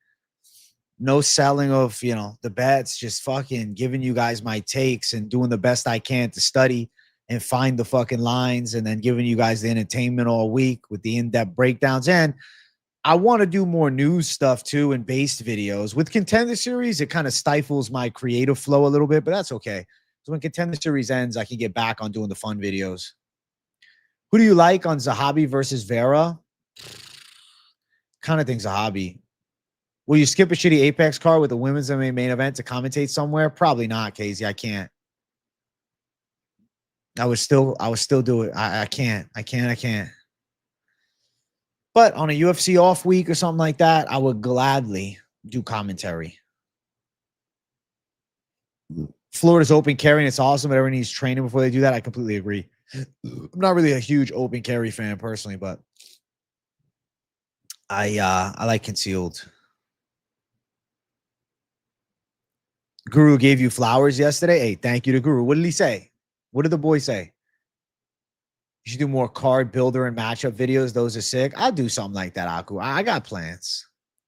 No selling of, you know, the bets, just fucking giving you guys my takes and doing the best I can to study and find the fucking lines and then giving you guys the entertainment all week with the in-depth breakdowns. And I want to do more news stuff too and based videos. With Contender Series, it kind of stifles my creative flow a little bit, but that's okay. So when Contender Series ends, I can get back on doing the fun videos. Who do you like on Zahabi versus Vera? Kind of think Zahabi. Will you skip a shitty Apex card with the women's MMA main event to commentate somewhere? Probably not, Casey. I can't. I would still do it. I can't. But on a UFC off week or something like that, I would gladly do commentary. Florida's open carry, and it's awesome, but everyone needs training before they do that. I completely agree. I'm not really a huge open carry fan personally, but I like concealed. Guru gave you flowers yesterday. Hey, thank you to Guru. What did he say? What did the boy say? You should do more card builder and matchup videos. Those are sick. I'll do something like that, Aku. I got plans.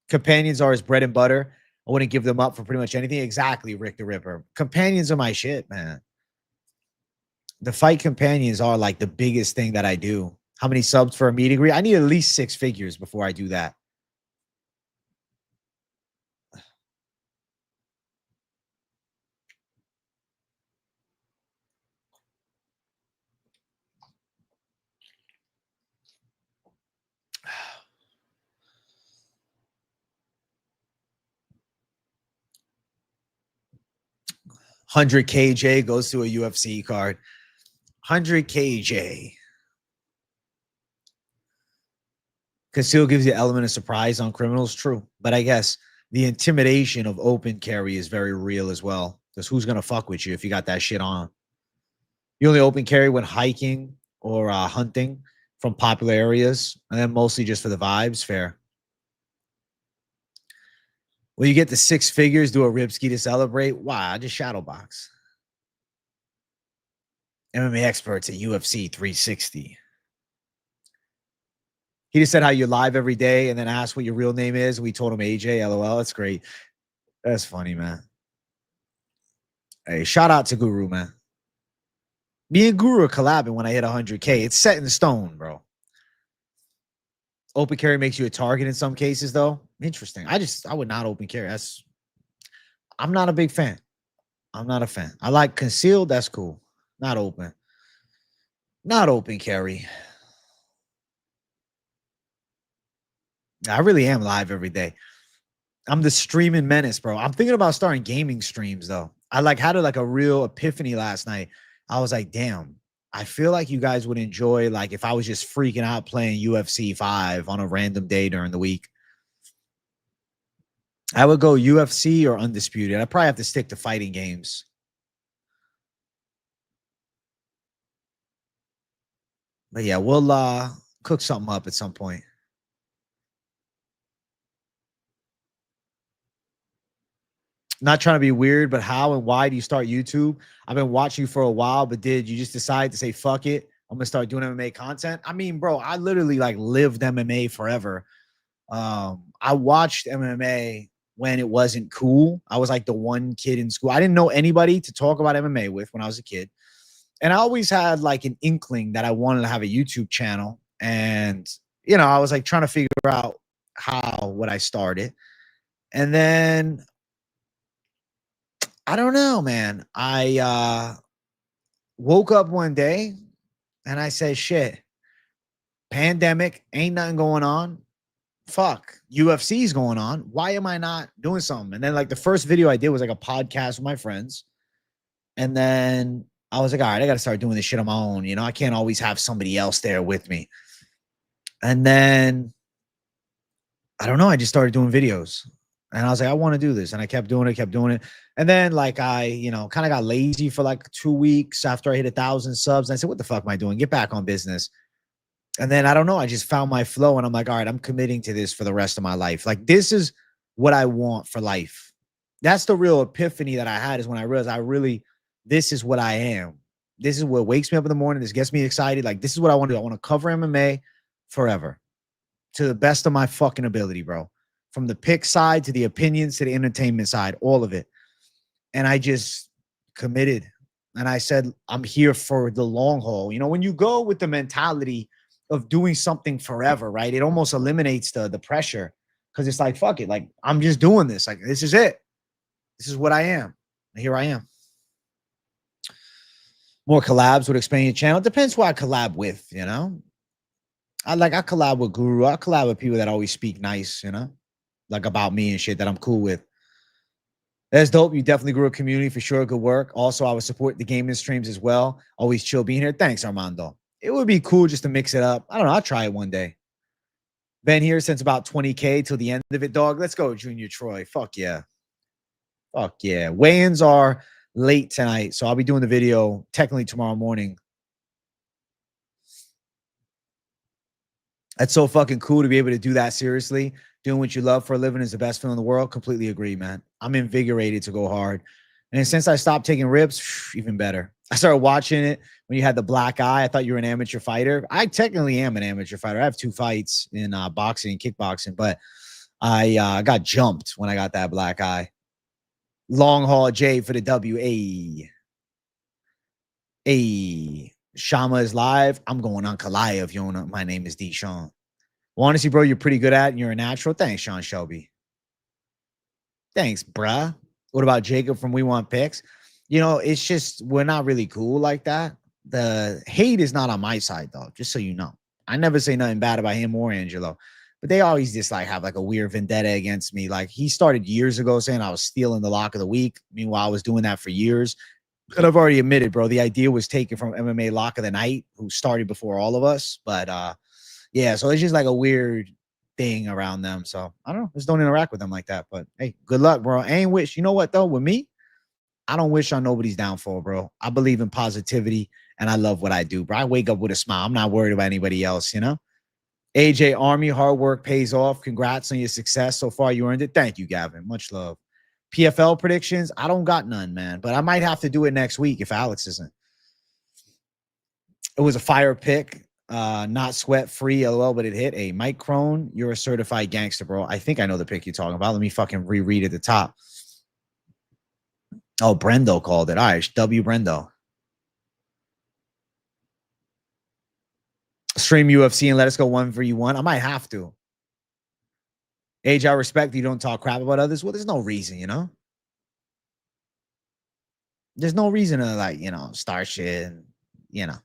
Companions are his bread and butter. I wouldn't give them up for pretty much anything. Exactly, Rick the Ripper. Companions are my shit, man. The fight companions are like the biggest thing that I do. How many subs for a meet and greet? I need at least 6 figures before I do that. $100 KJ goes to a UFC card. $100 KJ. Conceal gives you an element of surprise on criminals. True. But I guess the intimidation of open carry is very real as well. Because who's going to fuck with you if you got that shit on? You only open carry when hiking or hunting from popular areas. And then mostly just for the vibes. Fair. Will you get the 6 figures, do a ribski to celebrate? Why? I just shadow box. MMA experts at UFC 360. He just said how you're live every day and then asked what your real name is. We told him AJ, LOL. That's great. That's funny, man. Hey, shout out to Guru, man. Me and Guru are collabing when I hit 100K. It's set in stone, bro. Open carry makes you a target in some cases, though. Interesting. I would not open carry. I'm not a big fan. I'm not a fan. I like concealed. That's cool. Not open. Not open carry. I really am live every day. I'm the streaming menace, bro. I'm thinking about starting gaming streams, though. I had a real epiphany last night. I was like, damn, I feel like you guys would enjoy, like, if I was just freaking out playing UFC 5 on a random day during the week. I would go UFC or Undisputed. I'd probably have to stick to fighting games. But yeah, we'll cook something up at some point. Not trying to be weird, but how and why do you start YouTube? I've been watching you for a while, but did you just decide to say, fuck it, I'm going to start doing MMA content? I mean, bro, I literally lived MMA forever. I watched MMA when it wasn't cool. I was like the one kid in school. I didn't know anybody to talk about MMA with when I was a kid. And I always had like an inkling that I wanted to have a YouTube channel. And, I was like trying to figure out how would I start it. And then I don't know, man. I woke up one day and I said, shit, pandemic, ain't nothing going on. Fuck, UFC's going on. Why am I not doing something? And then the first video I did was like a podcast with my friends. And then I was like, all right, I got to start doing this shit on my own. I can't always have somebody else there with me. And then I don't know. I just started doing videos. And I was like, I want to do this. And I kept doing it. And then I, kind of got lazy for 2 weeks after I hit 1,000 subs. And I said, what the fuck am I doing? Get back on business. And then I don't know. I just found my flow and I'm like, all right, I'm committing to this for the rest of my life. This is what I want for life. That's the real epiphany that I had, is when I realized this is what I am. This is what wakes me up in the morning. This gets me excited. This is what I want to do. I want to cover MMA forever to the best of my fucking ability, bro. From the pick side to the opinions to the entertainment side, all of it. And I just committed. And I said, I'm here for the long haul. When you go with the mentality of doing something forever, right? It almost eliminates the pressure, because it's like, fuck it. I'm just doing this. This is it. This is what I am. And here I am. More collabs would expand your channel. It depends who I collab with, I collab with Guru. I collab with people that always speak nice, about me and shit that I'm cool with. That's dope. You definitely grew a community for sure. Good work. Also, I would support the gaming streams as well. Always chill being here. Thanks, Armando. It would be cool just to mix it up. I don't know. I'll try it one day. Been here since about 20K till the end of it, dog. Let's go, Junior Troy. Fuck yeah. Fuck yeah. Weigh-ins are late tonight, so I'll be doing the video technically tomorrow morning. That's so fucking cool to be able to do that seriously. Doing what you love for a living is the best feeling in the world. Completely agree, man. I'm invigorated to go hard. And since I stopped taking rips, even better. I started watching it when you had the black eye. I thought you were an amateur fighter. I technically am an amateur fighter. I have 2 fights in boxing and kickboxing, but I got jumped when I got that black eye. Long haul J for the W. Shama is live. I'm going on Kalaya if you want to. My name is D. Sean. Well, honestly, bro, you're pretty good at it and you're a natural. Thanks, Sean Shelby. Thanks, bruh. What about Jacob from We Want Picks? It's just, we're not really cool like that. The hate is not on my side, though, just so you know. I never say nothing bad about him or Angelo. But they always just have a weird vendetta against me. He started years ago saying I was stealing the lock of the week. Meanwhile, I was doing that for years. And I've already admitted, bro, the idea was taken from MMA Lock of the Night, who started before all of us. But yeah, so it's just a weird thing around them. So I don't know. Just don't interact with them like that. But hey, good luck, bro. I ain't wish. You know what, though? With me, I don't wish on nobody's downfall, bro. I believe in positivity and I love what I do, bro. I wake up with a smile. I'm not worried about anybody else, AJ Army, hard work pays off. Congrats on your success. So far, you earned it. Thank you, Gavin. Much love. PFL predictions, I don't got none, man. But I might have to do it next week if Alex isn't. It was a fire pick. Not sweat free, LOL, but it hit. Hey, Mike Crone, you're a certified gangster, bro. I think I know the pick you're talking about. Let me fucking reread at the top. Oh, Brando called it. All right, W. Brando. stream UFC and let us go 1v1. I might have to. Age, I respect you don't talk crap about others. Well, there's no reason, you know? There's no reason to, like, you know, start shit and, you know,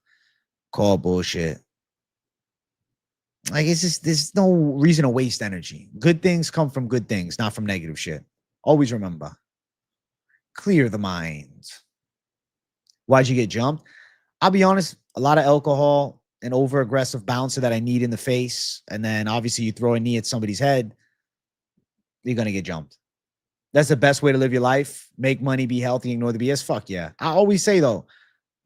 call bullshit. Like, it's just, there's no reason to waste energy. Good things come from good things, not from negative shit. Always remember. Clear the mind. Why'd you get jumped? I'll be honest, a lot of alcohol, an over-aggressive bouncer that I need in the face, and then obviously you throw a knee at somebody's head, you're going to get jumped. That's the best way to live your life. Make money, be healthy, ignore the BS. Fuck yeah. I always say, though,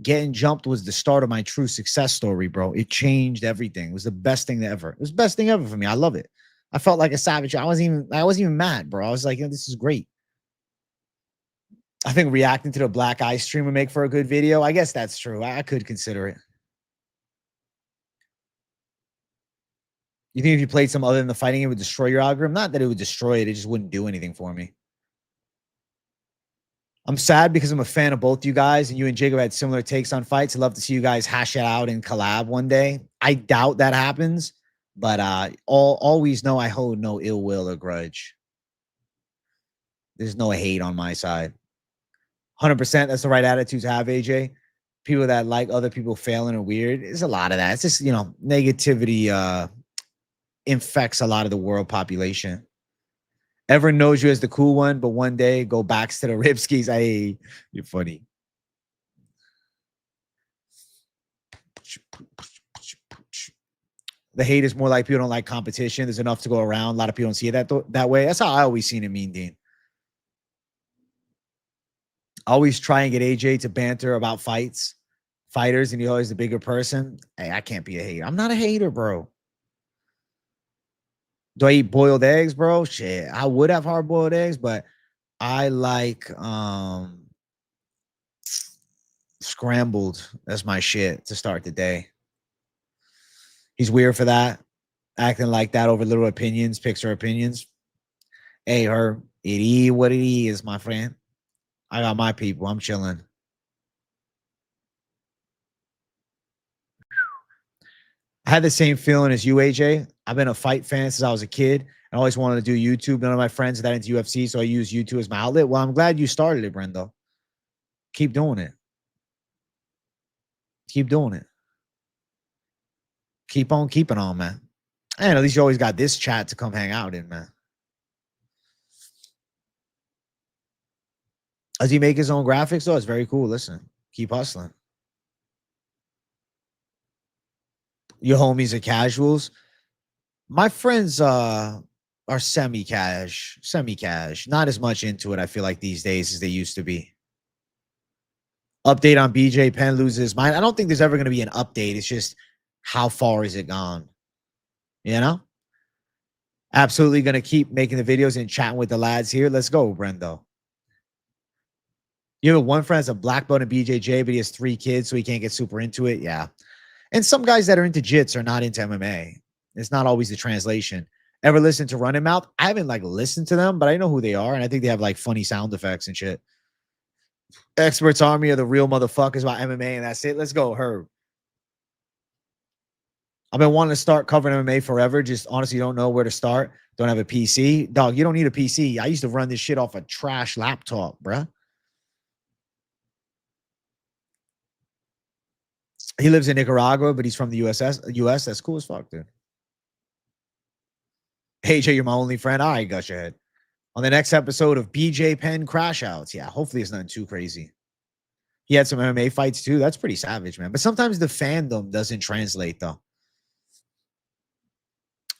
getting jumped was the start of my true success story, bro. It changed everything. It was the best thing ever. It was the best thing ever for me. I love it. I felt like a savage. I wasn't even mad, bro. I was like, you know, this is great. I think reacting to the black eye stream would make for a good video. I guess that's true. I could consider it. You think if you played some other than the fighting, it would destroy your algorithm? Not that it would destroy it. It just wouldn't do anything for me. I'm sad because I'm a fan of both you guys, and you and Jacob had similar takes on fights. I'd love to see you guys hash it out and collab one day. I doubt that happens, but always know I hold no ill will or grudge. There's no hate on my side. 100%. That's the right attitude to have, AJ. People that like other people failing are weird. There's a lot of that. It's just, you know, negativity infects a lot of the world population. Everyone knows you as the cool one, but one day go backs to the ripskis. Hey, you're funny. The hate is more like people don't like competition. There's enough to go around. A lot of people don't see it that way. That's how I always seen it, Mean Dean. Always try and get AJ to banter about fighters, and he's always the bigger person. Hey, I can't be a hater. I'm not a hater, bro. Do I eat boiled eggs, bro? Shit, I would have hard-boiled eggs, but I like scrambled. That's my shit to start the day. He's weird for that, acting like that over little opinions, picks or opinions. Hey, it is what it is, my friend. I got my people. I'm chilling. I had the same feeling as you, AJ. I've been a fight fan since I was a kid. I always wanted to do YouTube. None of my friends are that into UFC, so I use YouTube as my outlet. Well, I'm glad you started it, Brando. Keep doing it. Keep doing it. Keep on keeping on, man. And at least you always got this chat to come hang out in, man. Does he make his own graphics? Oh, it's very cool. Listen, keep hustling. Your homies are casuals. My friends are semi-cash. Not as much into it, I feel like, these days as they used to be. Update on BJ Penn loses his mind. I don't think there's ever going to be an update. It's just how far is it gone? You know? Absolutely going to keep making the videos and chatting with the lads here. Let's go, Brendo. You have one friend that's a black belt in BJJ, but he has 3 kids, so he can't get super into it. Yeah. And some guys that are into jits are not into MMA. It's not always the translation. Ever listen to Running Mouth? I haven't like listened to them, but I know who they are, and I think they have like funny sound effects and shit. Experts Army are the real motherfuckers about MMA, and that's it. Let's go, Herb. I've been wanting to start covering MMA forever. Just honestly don't know where to start. Don't have a PC. Dog, you don't need a PC. I used to run this shit off a trash laptop, bruh. He lives in Nicaragua, but he's from the US. That's cool as fuck, dude. Hey, Jay, you're my only friend. All right, gush ahead. On the next episode of BJ Penn Crash Outs. Yeah, hopefully it's nothing too crazy. He had some MMA fights too. That's pretty savage, man. But sometimes the fandom doesn't translate, though.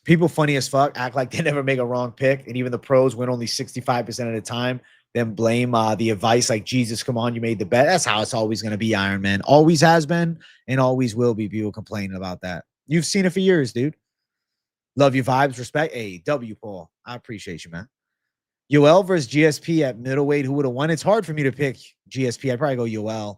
People funny as fuck act like they never make a wrong pick, and even the pros win only 65% of the time. Then blame the advice like, Jesus, come on, you made the bet. That's how it's always going to be, Iron Man. Always has been and always will be. People complaining about that. You've seen it for years, dude. Love your vibes. Respect. Hey, W, Paul. I appreciate you, man. Yoel versus GSP at middleweight. Who would have won? It's hard for me to pick GSP. I'd probably go Yoel.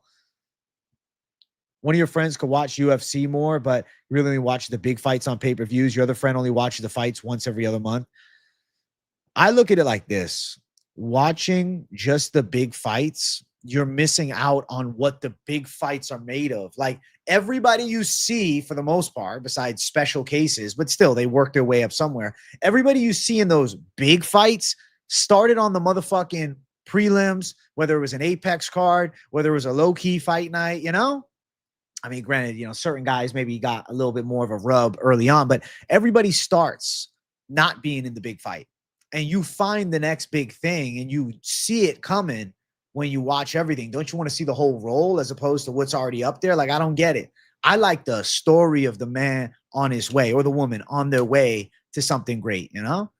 One of your friends could watch UFC more, but you really only watch the big fights on pay-per-views. Your other friend only watches the fights once every other month. I look at it like this. Watching just the big fights you're missing out on what the big fights are made of. Like everybody you see, for the most part, besides special cases, but still they work their way up somewhere. Everybody you see in those big fights started on the motherfucking prelims, whether it was an Apex card, whether it was a low-key fight night, you know? I mean, granted, you know, certain guys maybe got a little bit more of a rub early on, but everybody starts not being in the big fight. And you find the next big thing and you see it coming when you watch everything. Don't you want to see the whole roll as opposed to what's already up there? Like, I don't get it. I like the story of the man on his way, or the woman on their way to something great, you know?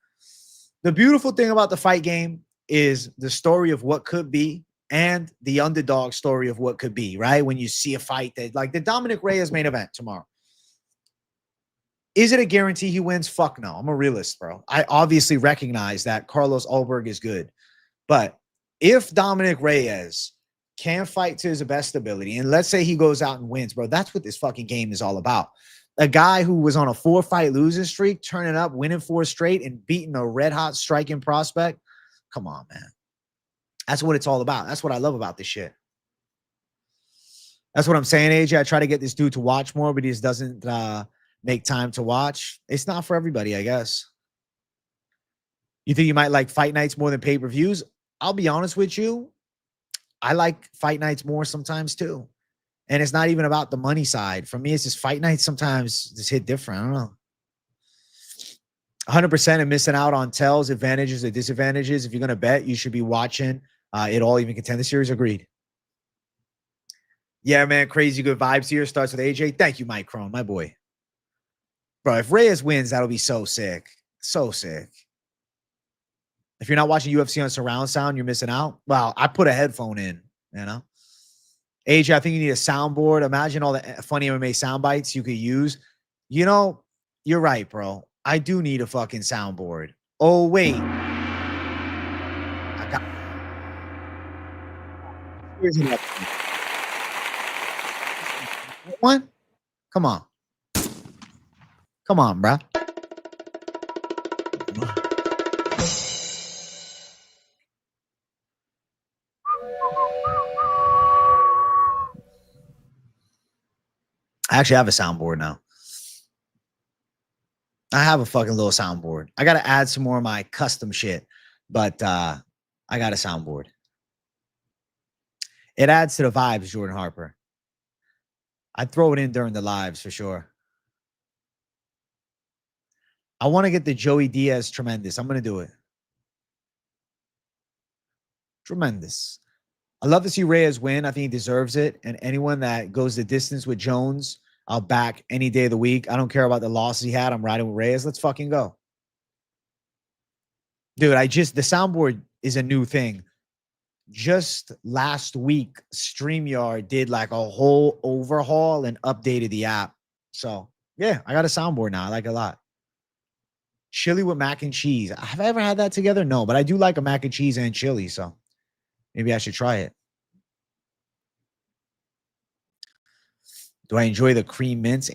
The beautiful thing about the fight game is the story of what could be and the underdog story of what could be, right? When you see a fight that, like the Dominic Reyes main event tomorrow. Is it a guarantee he wins? Fuck no. I'm a realist, bro. I obviously recognize that Carlos Ulberg is good. But if Dominic Reyes can fight to his best ability, and let's say he goes out and wins, bro, that's what this fucking game is all about. A guy who was on a 4-fight losing streak, turning up, winning 4 straight, and beating a red-hot striking prospect. Come on, man. That's what it's all about. That's what I love about this shit. That's what I'm saying, AJ. I try to get this dude to watch more, but he just doesn't make time to watch. It's not for everybody, I guess. You think you might like fight nights more than pay-per-views? I'll be honest with you. I like fight nights more sometimes too. And it's not even about the money side. For me, it's just fight nights sometimes just hit different. I don't know. 100% of missing out on tells, advantages or disadvantages. If you're going to bet, you should be watching it all, even Contender Series. Agreed. Yeah, man. Crazy good vibes here. Starts with AJ. Thank you, Mike Crone, my boy. Bro, if Reyes wins, that'll be so sick. So sick. If you're not watching UFC on surround sound, you're missing out. Well, I put a headphone in, you know. AJ, I think you need a soundboard. Imagine all the funny MMA sound bites you could use. You know, you're right, bro. I do need a fucking soundboard. Oh, wait. I got... Here's another one. Come on. Come on, bro. I actually have a soundboard now. I have a fucking little soundboard. I got to add some more of my custom shit, but I got a soundboard. It adds to the vibes, Jordan Harper. I'd throw it in during the lives for sure. I want to get the Joey Diaz tremendous. I'm going to do it. Tremendous. I love to see Reyes win. I think he deserves it. And anyone that goes the distance with Jones, I'll back any day of the week. I don't care about the losses he had. I'm riding with Reyes. Let's fucking go. Dude, the soundboard is a new thing. Just last week, StreamYard did like a whole overhaul and updated the app. So, yeah, I got a soundboard now. I like it a lot. Chili with mac and cheese. Have I ever had that together? No, but I do like a mac and cheese and chili, so maybe I should try it. Do I enjoy the cream mints?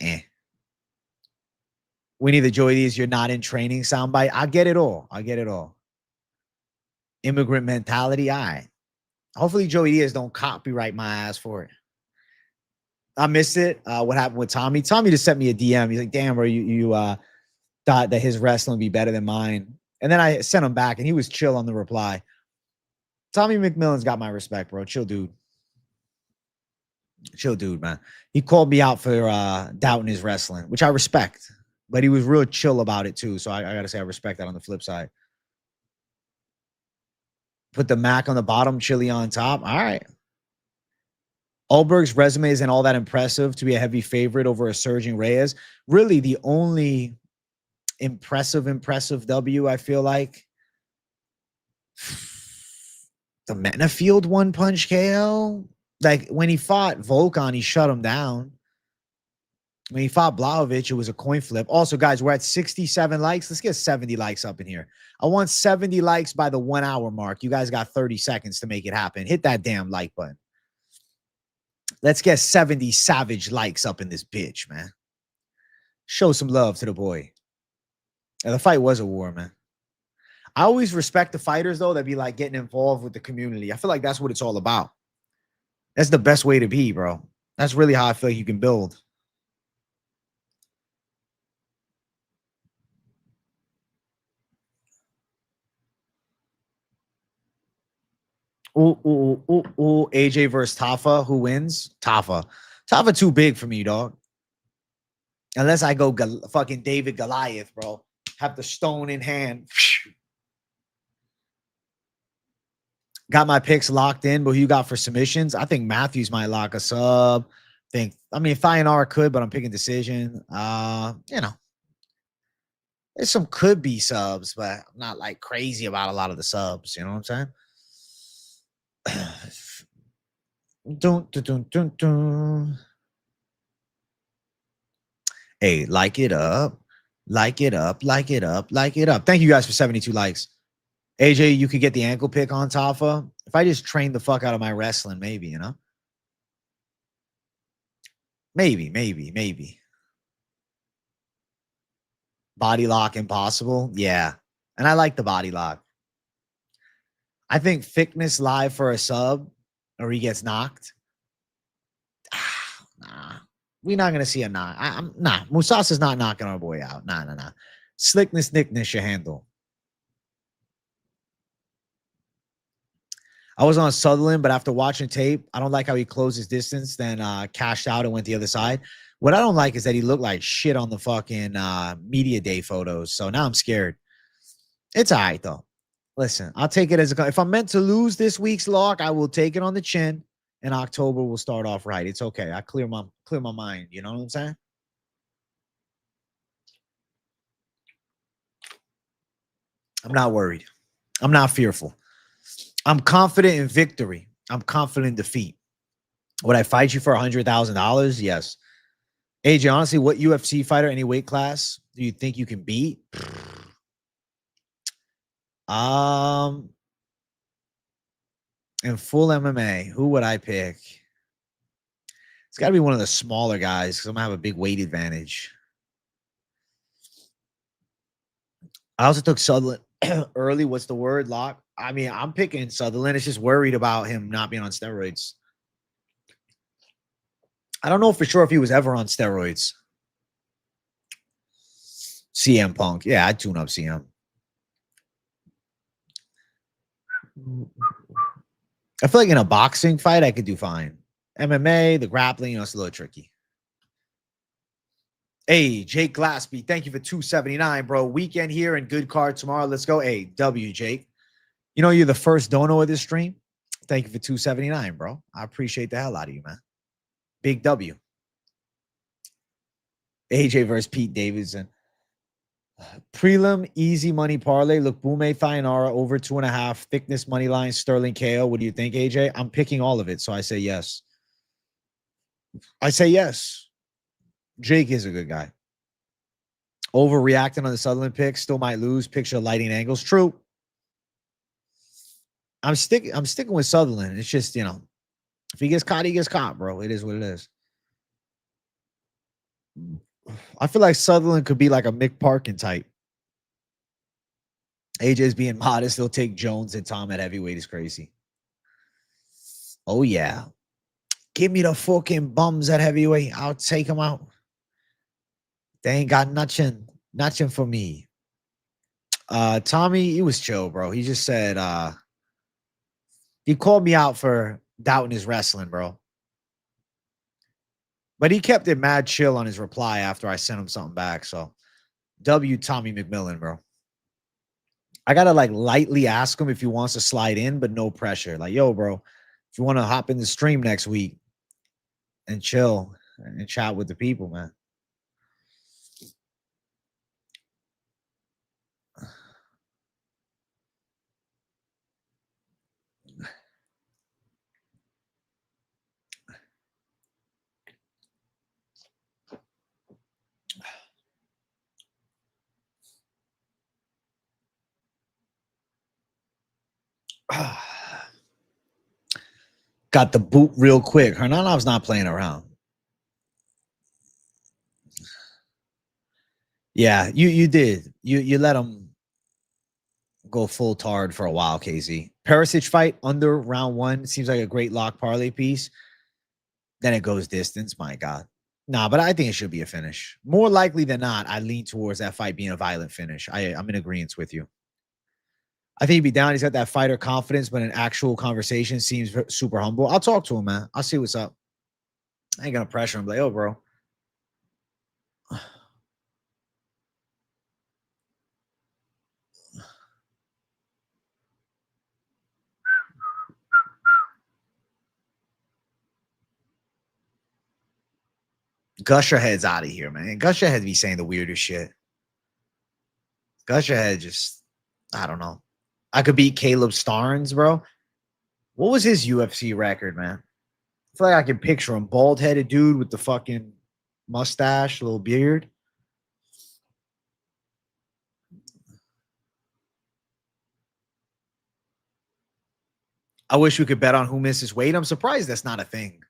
We need the Joey Diaz. You're not in training soundbite. I get it all. I get it all. Immigrant mentality. All right. Hopefully Joey Diaz don't copyright my ass for it. I missed it. What happened with Tommy? Tommy just sent me a DM. He's like, damn, bro, you thought that his wrestling would be better than mine. And then I sent him back and he was chill on the reply. Tommy Mcmillen's got my respect, bro. Chill dude. Chill dude, man. He called me out for doubting his wrestling, which I respect. But he was real chill about it too. So I got to say I respect that on the flip side. Put the Mac on the bottom, chili on top. All right. Ulberg's resume isn't all that impressive to be a heavy favorite over a surging Reyes. Really, the only impressive W, I feel like. The Menafield one-punch KO. Like, when he fought Volkan, he shut him down. When he fought Blahovic, it was a coin flip. Also, guys, we're at 67 likes. Let's get 70 likes up in here. I want 70 likes by the 1 hour mark. You guys got 30 seconds to make it happen. Hit that damn like button. Let's get 70 savage likes up in this bitch, man. Show some love to the boy. And the fight was a war, man. I always respect the fighters, though, that be like getting involved with the community. I feel like that's what it's all about. That's the best way to be, bro. That's really how I feel like you can build. Ooh. AJ versus Tafa. Who wins? Tafa. Tafa too big for me, dog. Unless I go fucking David Goliath, bro. Have the stone in hand. Got my picks locked in, but who you got for submissions? I think Mathews might lock a sub. I mean, Thainara could, but I'm picking decision. You know, there's some could be subs, but I'm not like crazy about a lot of the subs. You know what I'm saying? Dun. Hey, like it up. Like it up. Like it up. Like it up. Thank you guys for 72 likes. AJ, you could get the ankle pick on Tafa. If I just train the fuck out of my wrestling, maybe, you know? Maybe. Body lock impossible. Yeah. And I like the body lock. I think Thicknesse live for a sub or he gets knocked. Nah. We're not gonna see a knock. Nah. Musasa's not knocking our boy out. Nah. Nickness your handle. I was on Sutherland, but after watching tape, I don't like how he closed his distance, then cashed out and went the other side. What I don't like is that he looked like shit on the fucking media day photos. So now I'm scared. It's all right, though. Listen, I'll take it as a... If I'm meant to lose this week's lock, I will take it on the chin. And October will start off right. It's okay. I clear my mind. You know what I'm saying? I'm not worried. I'm not fearful. I'm confident in victory. I'm confident in defeat. Would I fight you for $100,000? Yes. AJ, honestly, what UFC fighter, any weight class, do you think you can beat? In full MMA, who would I pick? It's got to be one of the smaller guys because I'm going to have a big weight advantage. I also took Sutherland early. What's the word? Lock. I mean, I'm picking Sutherland. It's just worried about him not being on steroids. I don't know for sure if he was ever on steroids. CM Punk. Yeah, I'd tune up CM. I feel like in a boxing fight, I could do fine. MMA, the grappling, you know, it's a little tricky. Hey, Jake Glaspie, thank you for 279, bro. Weekend here and good card tomorrow. Let's go. Hey, W, Jake. You know, you're the first dono of this stream. Thank you for 279, bro. I appreciate the hell out of you, man. Big W. AJ versus Pete Davidson. Prelim, easy money parlay. Lookboonmee, Thainara, over 2.5. Thicknesse, money line, Sterling KO. What do you think, AJ? I'm picking all of it, so I say yes. I say yes. Jake is a good guy. Overreacting on the Sutherland pick. Still might lose. Picture lighting angles. True. I'm sticking with Sutherland. It's just, you know, if he gets caught, he gets caught, bro. It is what it is. I feel like Sutherland could be like a Mick Parkin type. AJ's being modest. He'll take Jones and Tom at heavyweight is crazy. Oh, yeah. Give me the fucking bums at heavyweight. I'll take them out. They ain't got nothing for me. Tommy, he was chill, bro. He just said, he called me out for doubting his wrestling, bro. But he kept it mad chill on his reply after I sent him something back. So, W Tommy Mcmillen, bro. I got to like lightly ask him if he wants to slide in, but no pressure. Like, yo, bro, if you want to hop in the stream next week and chill and chat with the people, man. Got the boot real quick. Hernanov's not playing around. Yeah, you did. You let him go full tard for a while, KZ. Peričić fight under round 1 seems like a great lock parlay piece. Then it goes distance. My God. Nah, but I think it should be a finish. More likely than not, I lean towards that fight being a violent finish. I'm in agreement with you. I think he'd be down. He's got that fighter confidence, but in actual conversation seems super humble. I'll talk to him, man. I'll see what's up. I ain't gonna pressure him. Like, oh, bro. Gusher Head's out of here, man. Gusher Head be saying the weirdest shit. Gusher Head just, I don't know. I could beat Caleb Starnes, bro. What was his UFC record, man? I feel like I can picture him. Bald-headed dude with the fucking mustache, little beard. I wish we could bet on who misses weight. I'm surprised that's not a thing.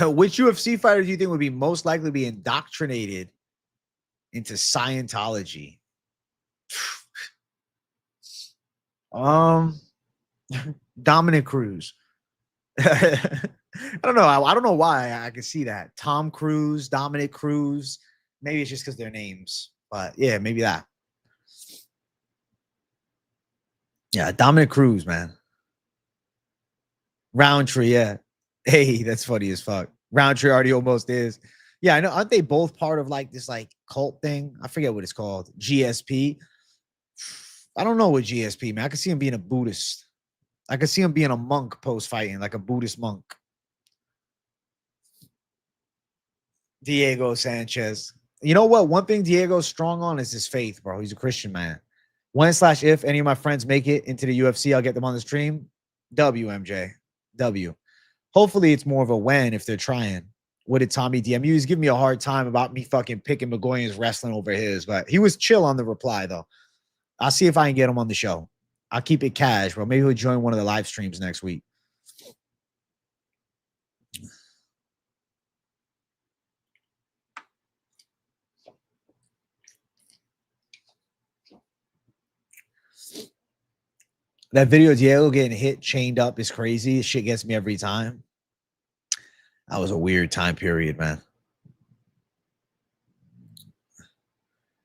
Which UFC fighter do you think would be most likely to be indoctrinated into Scientology? Dominic Cruz. I don't know. I don't know why I can see that. Tom Cruise, Dominic Cruz. Maybe it's just because they're names. But yeah, maybe that. Yeah, Dominic Cruz, man. Roundtree, yeah. Hey, that's funny as fuck. Roundtree already almost is. Yeah, I know. Aren't they both part of like this like cult thing? I forget what it's called. GSP. I don't know what GSP, man. I can see him being a Buddhist. I can see him being a monk post-fighting, like a Buddhist monk. Diego Sanchez. You know what? One thing Diego's strong on is his faith, bro. He's a Christian man. When/if any of my friends make it into the UFC, I'll get them on the stream. W, MJ. W. Hopefully it's more of a when if they're trying. What did Tommy DM? He was giving me a hard time about me fucking picking Mcgoyan's wrestling over his, but he was chill on the reply, though. I'll see if I can get him on the show. I'll keep it cash, bro. Maybe he'll join one of the live streams next week. That video of Diego getting hit, chained up is crazy. Shit gets me every time. That was a weird time period, man.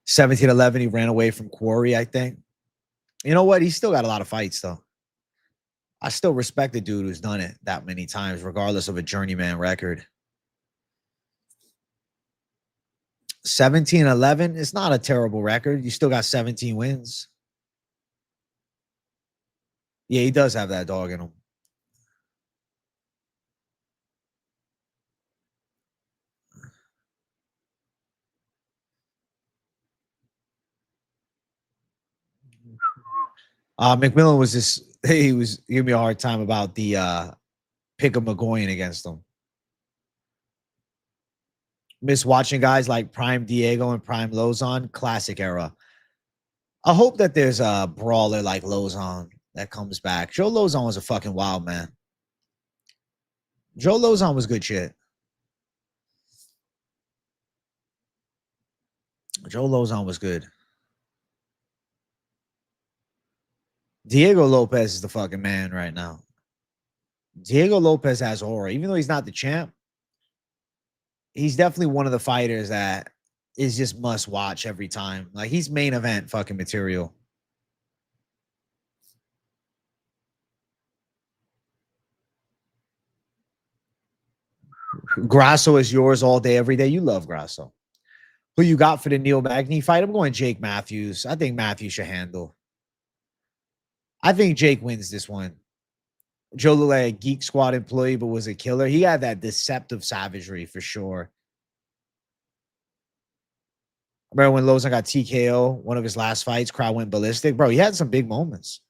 17-11, he ran away from Quarry, I think. You know what? He's still got a lot of fights, though. I still respect the dude who's done it that many times, regardless of a journeyman record. 17-11, it's not a terrible record. You still got 17 wins. Yeah, he does have that dog in him. Mcmillen was just, he was giving me a hard time about the pick of Mcgoyan against him. Miss watching guys like Prime Diego and Prime Lozon, classic era. I hope that there's a brawler like Lozon that comes back. Joe Lozon was a fucking wild man. Joe Lozon was good shit. Joe Lozon was good. Diego Lopez is the fucking man right now. Diego Lopez has aura. Even though he's not the champ, he's definitely one of the fighters that is just must watch every time. Like, he's main event fucking material. Grasso is yours all day, every day. You love Grasso. Who you got for the Neil Magny fight? I'm going Jake Mathews. I think Mathews should handle. I think Jake wins this one. Joe looked like a Geek Squad employee, but was a killer. He had that deceptive savagery for sure. Remember when Lozon got TKO, one of his last fights, crowd went ballistic? Bro, he had some big moments.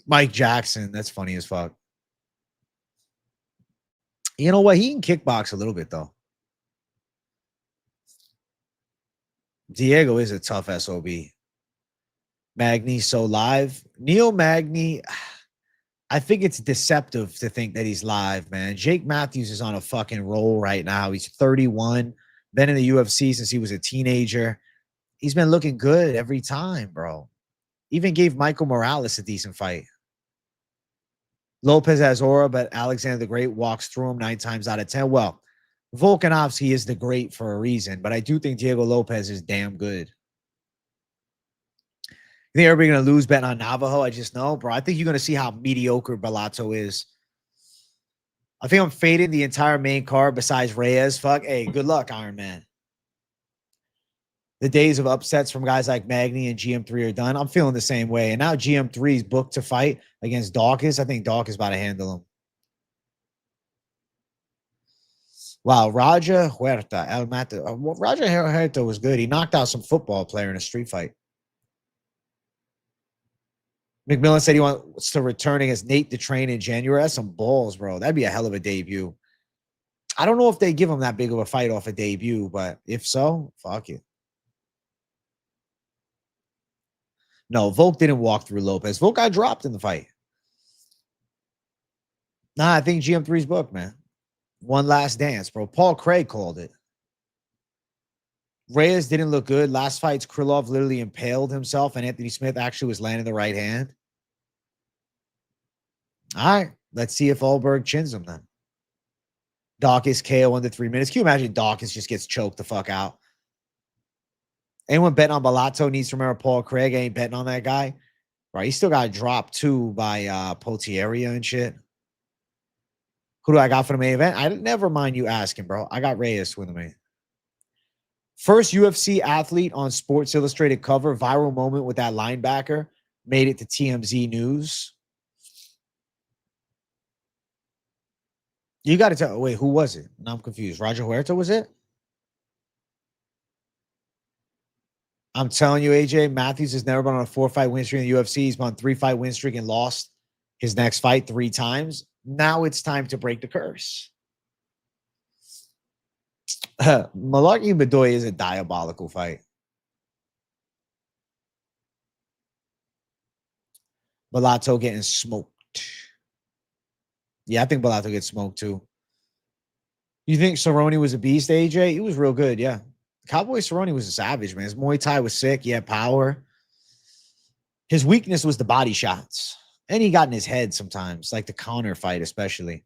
Mike Jackson, that's funny as fuck. You know what? He can kickbox a little bit, though. Diego is a tough SOB. Magny so live. Neil Magny, I think it's deceptive to think that he's live, man. Jake Mathews is on a fucking roll right now. He's 31, been in the UFC since he was a teenager. He's been looking good every time, bro. Even gave Michael Morales a decent fight. Lopez has aura, but Alexander the Great walks through him 9 times out of 10. Well, Volkanovski is the great for a reason, but I do think Diego Lopez is damn good. You think everybody going to lose betting on Navajo? I just know, bro. I think you're going to see how mediocre Bellato is. I think I'm fading the entire main card besides Reyes. Fuck. Hey, good luck, Iron Man. The days of upsets from guys like Magny and GM3 are done. I'm feeling the same way. And now GM3 is booked to fight against Dawkins. I think Dawkins is about to handle him. Wow, Roger Huerta. Roger Huerta was good. He knocked out some football player in a street fight. Mcmillen said he wants to return against Nate to train in January. That's some balls, bro. That'd be a hell of a debut. I don't know if they give him that big of a fight off a debut, but if so, fuck it. No, Volk didn't walk through Lopez. Volk got dropped in the fight. Nah, I think GM3's book, man. One last dance, bro. Paul Craig called it. Reyes didn't look good. Last fight's Krylov literally impaled himself, and Anthony Smith actually was landing the right hand. All right, let's see if Ulberg chins him then. Dawkins KO under 3 minutes. Can you imagine Dawkins just gets choked the fuck out? Anyone betting on Bellato needs to remember Paul Craig ain't betting on that guy. Right, he still got dropped too by Potieria and shit. Who do I got for the main event? I never mind you asking, bro. I got Reyes with me. First UFC athlete on Sports Illustrated cover. Viral moment with that linebacker. Made it to TMZ News. You got to tell. Wait, who was it? Now I'm confused. Roger Huerta was it? I'm telling you, AJ, Mathews has never been on a 4-fight win streak in the UFC. He's been on a 3-fight win streak and lost his next fight 3 times. Now it's time to break the curse. Mullarkey and Bedoya is a diabolical fight. Bellato getting smoked. Yeah, I think Bellato gets smoked too. You think Cerrone was a beast, AJ? He was real good, yeah. Cowboy Cerrone was a savage, man. His Muay Thai was sick. He had power. His weakness was the body shots. And he got in his head sometimes, like the counter fight especially.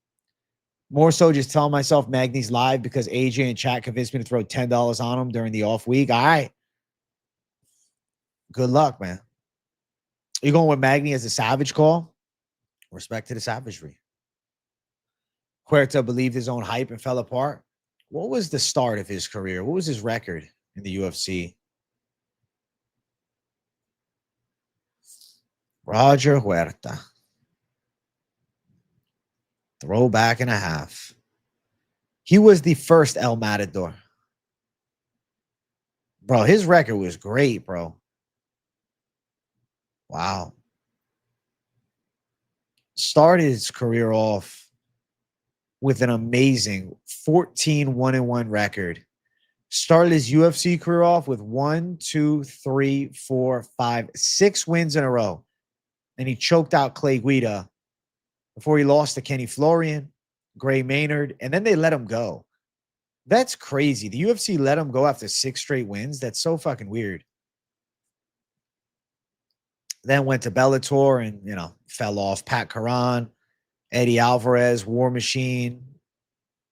More so just telling myself Magny's live because AJ and chat convinced me to throw $10 on him during the off week. All right. Good luck, man. You going with Magny as a savage call? Respect to the savagery. Huerta believed his own hype and fell apart. What was the start of his career? What was his record in the UFC? Roger Huerta. Throwback and a half. He was the first El Matador. Bro, his record was great, bro. Wow. Started his career off with an amazing 14 1-1 record. Started his UFC career off with 6 wins in a row. And he choked out Clay Guida before he lost to Kenny Florian, Gray Maynard, and then they let him go. That's crazy. The UFC let him go after 6 straight wins. That's so fucking weird. Then went to Bellator and, you know, fell off. Pat Caron, Eddie Alvarez, War Machine.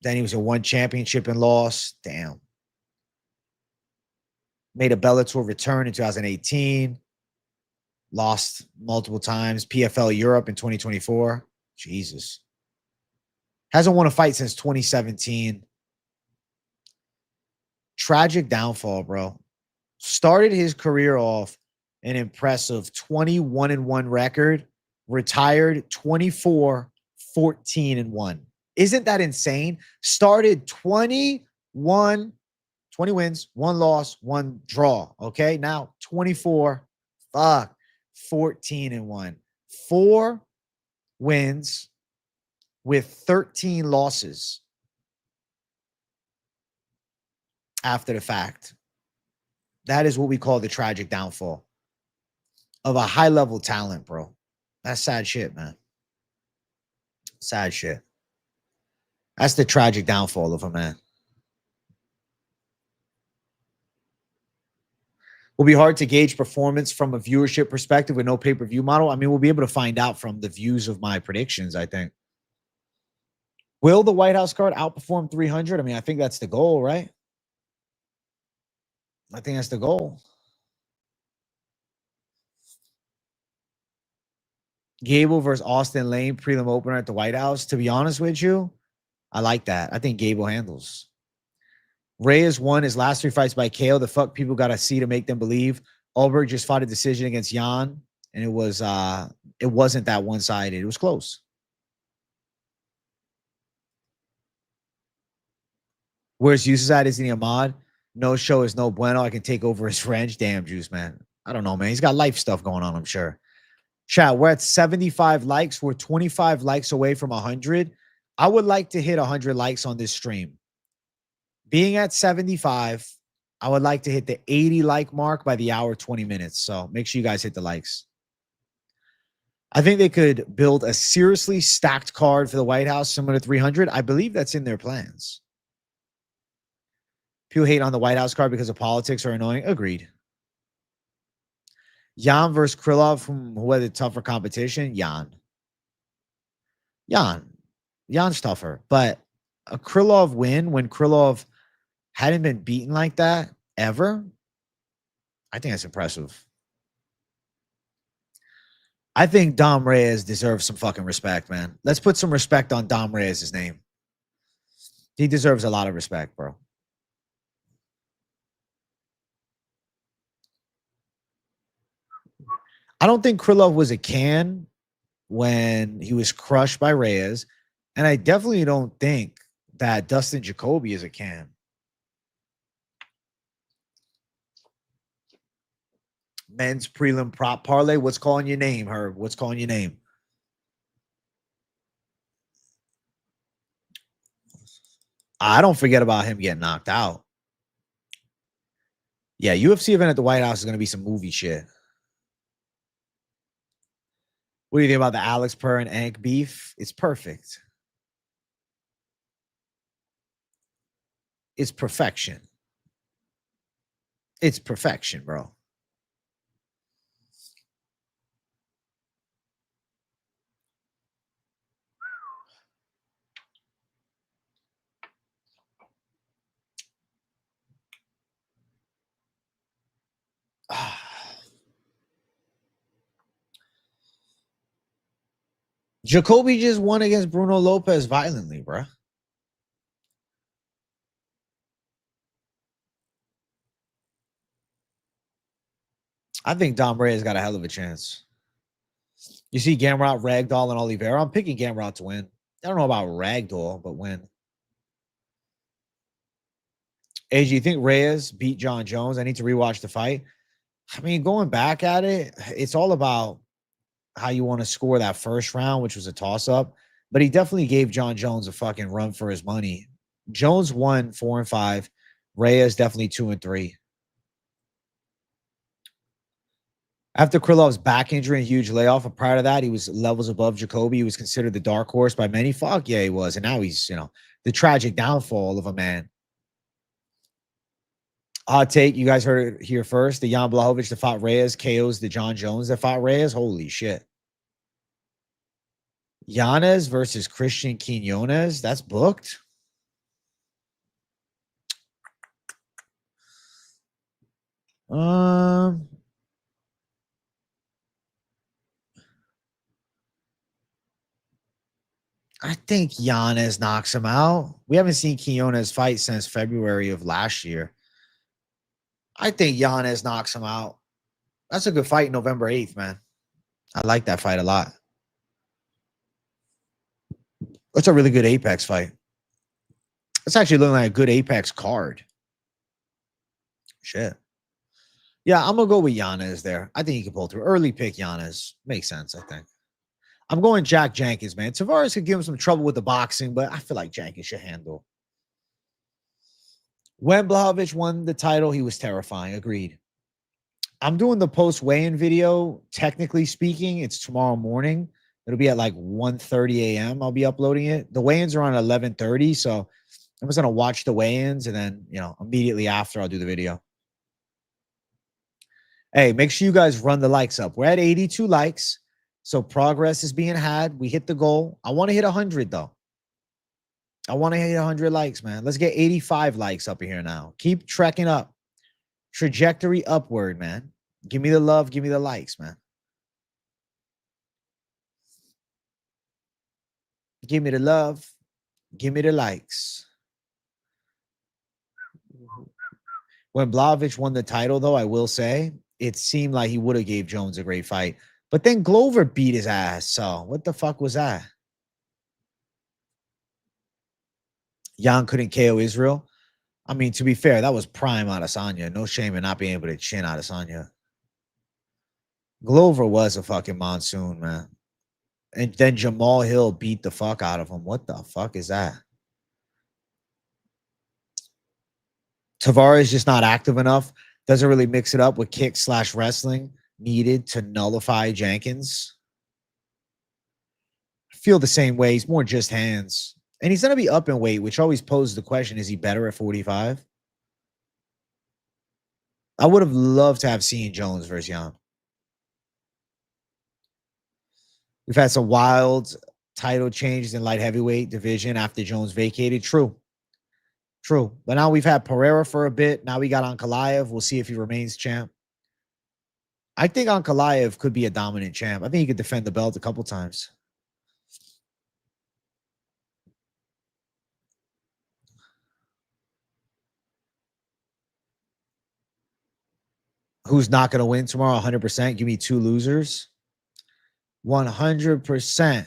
Then he was in 1 championship and lost. Damn. Made a Bellator return in 2018. Lost multiple times. PFL Europe in 2024. Jesus. Hasn't won a fight since 2017. Tragic downfall, bro. Started his career off an impressive 21-1 record. Retired 24-14-1. Isn't that insane? Started 20 wins, 1 loss, 1 draw. Okay, now 14-1. 4 wins with 13 losses after the fact. That is what we call the tragic downfall of a high-level talent, bro. That's sad shit, man. Sad shit. That's the tragic downfall of a man. will be hard to gauge performance from a viewership perspective with no pay-per-view model. I mean, we'll be able to find out from the views of my predictions, I think. Will the White House card outperform 300? I mean, I think that's the goal, right? I think that's the goal. Gable versus Austin Lane prelim opener at the White House. To be honest with you, I like that. I think Gable handles. Reyes won his last 3 fights by KO. The fuck people got to see to make them believe. Ulberg just fought a decision against Jan, and it wasn't that one-sided. It was close. Where's Yusuf at? Isn't he a mod? No show is no bueno. I can take over his French. Damn, Juice, man. I don't know, man. He's got life stuff going on, I'm sure. Chat, we're at 75 likes. We're 25 likes away from 100. I would like to hit 100 likes on this stream. Being at 75, I would like to hit the 80 like mark by the hour 20 minutes. So make sure you guys hit the likes. I think they could build a seriously stacked card for the White House similar to 300. I believe that's in their plans. People hate on the White House card because of politics are annoying. Agreed. Jan versus Krylov, who had a tougher competition. Jan's tougher. But a Krylov win when Krylov hadn't been beaten like that ever, I think that's impressive. I think Dom Reyes deserves some fucking respect, man. Let's put some respect on Dom Reyes' name. He deserves a lot of respect, bro. I don't think Krylov was a can when he was crushed by Reyes. And I definitely don't think that Dustin Jacoby is a can. Men's prelim prop parlay. What's calling your name, Herb? What's calling your name? I don't forget about him getting knocked out. Yeah, UFC event at the White House is going to be some movie shit. What do you think about the Alex Purr and Ank beef? It's perfect. It's perfection. It's perfection, bro. Jacoby just won against Bruno Lopez violently, bro. I think Dom Reyes got a hell of a chance. You see Gamrot, Ragdoll, and Oliveira. I'm picking Gamrot to win. I don't know about Ragdoll, but win. AJ, you think Reyes beat John Jones? I need to rewatch the fight. I mean, going back at it, it's all about how you want to score that first round, which was a toss-up. But he definitely gave John Jones a fucking run for his money. Jones won 4 and 5. Reyes definitely 2 and 3. After Krylov's back injury and huge layoff, and prior to that, he was levels above Jacoby. He was considered the dark horse by many. Fuck yeah, he was. And now he's, the tragic downfall of a man. Hot take, you guys heard it here first. The Jan Blachowicz that fought Reyes KOs the John Jones that fought Reyes. Holy shit. Yanez versus Christian Quinones. That's booked. I think Yanez knocks him out. We haven't seen Quinones fight since February of last year. I think Yanez knocks him out. That's a good fight November 8th, man. I like that fight a lot. That's a really good Apex fight. It's actually looking like a good Apex card. Shit. Yeah, I'm going to go with Yanez there. I think he can pull through. Early pick Yanez. Makes sense, I think. I'm going Jack Jenkins, man. Taveras could give him some trouble with the boxing, but I feel like Jenkins should handle. When Blachowicz won the title, he was terrifying. Agreed. I'm doing the post weigh-in video. Technically speaking, it's tomorrow morning. It'll be at like 1:30 a.m. I'll be uploading it. The weigh-ins are on 11:30, so I'm just going to watch the weigh-ins, and then, immediately after, I'll do the video. Hey, make sure you guys run the likes up. We're at 82 likes. So progress is being had. We hit the goal. I want to hit 100, though. I want to hit 100 likes, man. Let's get 85 likes up here now. Keep trekking up. Trajectory upward, man. Give me the love. Give me the likes, man. Give me the love. Give me the likes. When Blachowicz won the title, though, I will say, it seemed like he would have gave Jones a great fight. But then Glover beat his ass. So what the fuck was that? Jan couldn't KO Israel. I mean, to be fair, that was prime Adesanya. No shame in not being able to chin Adesanya. Glover was a fucking monsoon, man. And then Jamal Hill beat the fuck out of him. What the fuck is that? Taveras is just not active enough. Doesn't really mix it up with kick/wrestling needed to nullify Jenkins. I feel the same way. He's more just hands. And he's going to be up in weight, which always poses the question, is he better at 45? I would have loved to have seen Jones versus Jan. We've had some wild title changes in light heavyweight division after Jones vacated. True. True. But now we've had Pereira for a bit. Now we got Micallef. We'll see if he remains champ. I think Micallef could be a dominant champ. I think he could defend the belt a couple times. Who's not going to win tomorrow? 100%. Give me two losers. 100%.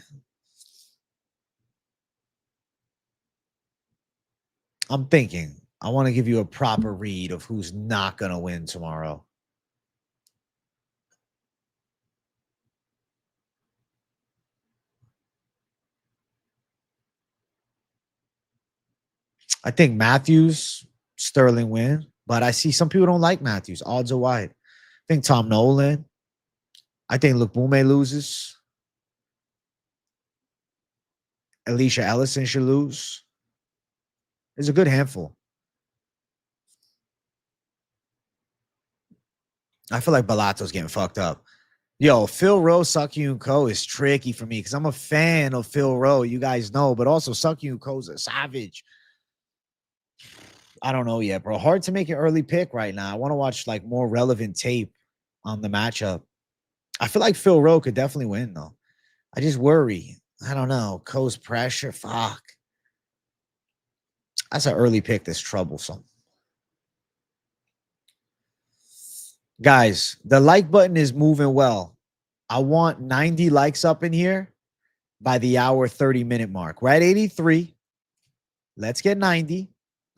I'm thinking. I want to give you a proper read of who's not going to win tomorrow. I think Mathews, Sterling win. But I see some people don't like Mathews. Odds are wide. I think Tom Nolan. I think Lookboonmee loses. Elisha Ellison should lose. There's a good handful. I feel like Balato's getting fucked up. Yo, Phil Rowe, Sukyun Ko is tricky for me because I'm a fan of Phil Rowe. You guys know, but also Sukyun Ko's a savage. I don't know yet, bro. Hard to make an early pick right now. I want to watch like more relevant tape on the matchup. I feel like Phil Rowe could definitely win, though. I just worry. I don't know. Ko's pressure. Fuck. That's an early pick that's troublesome. Guys, the like button is moving well. I want 90 likes up in here by the hour 30-minute mark. We're at 83. Let's get 90.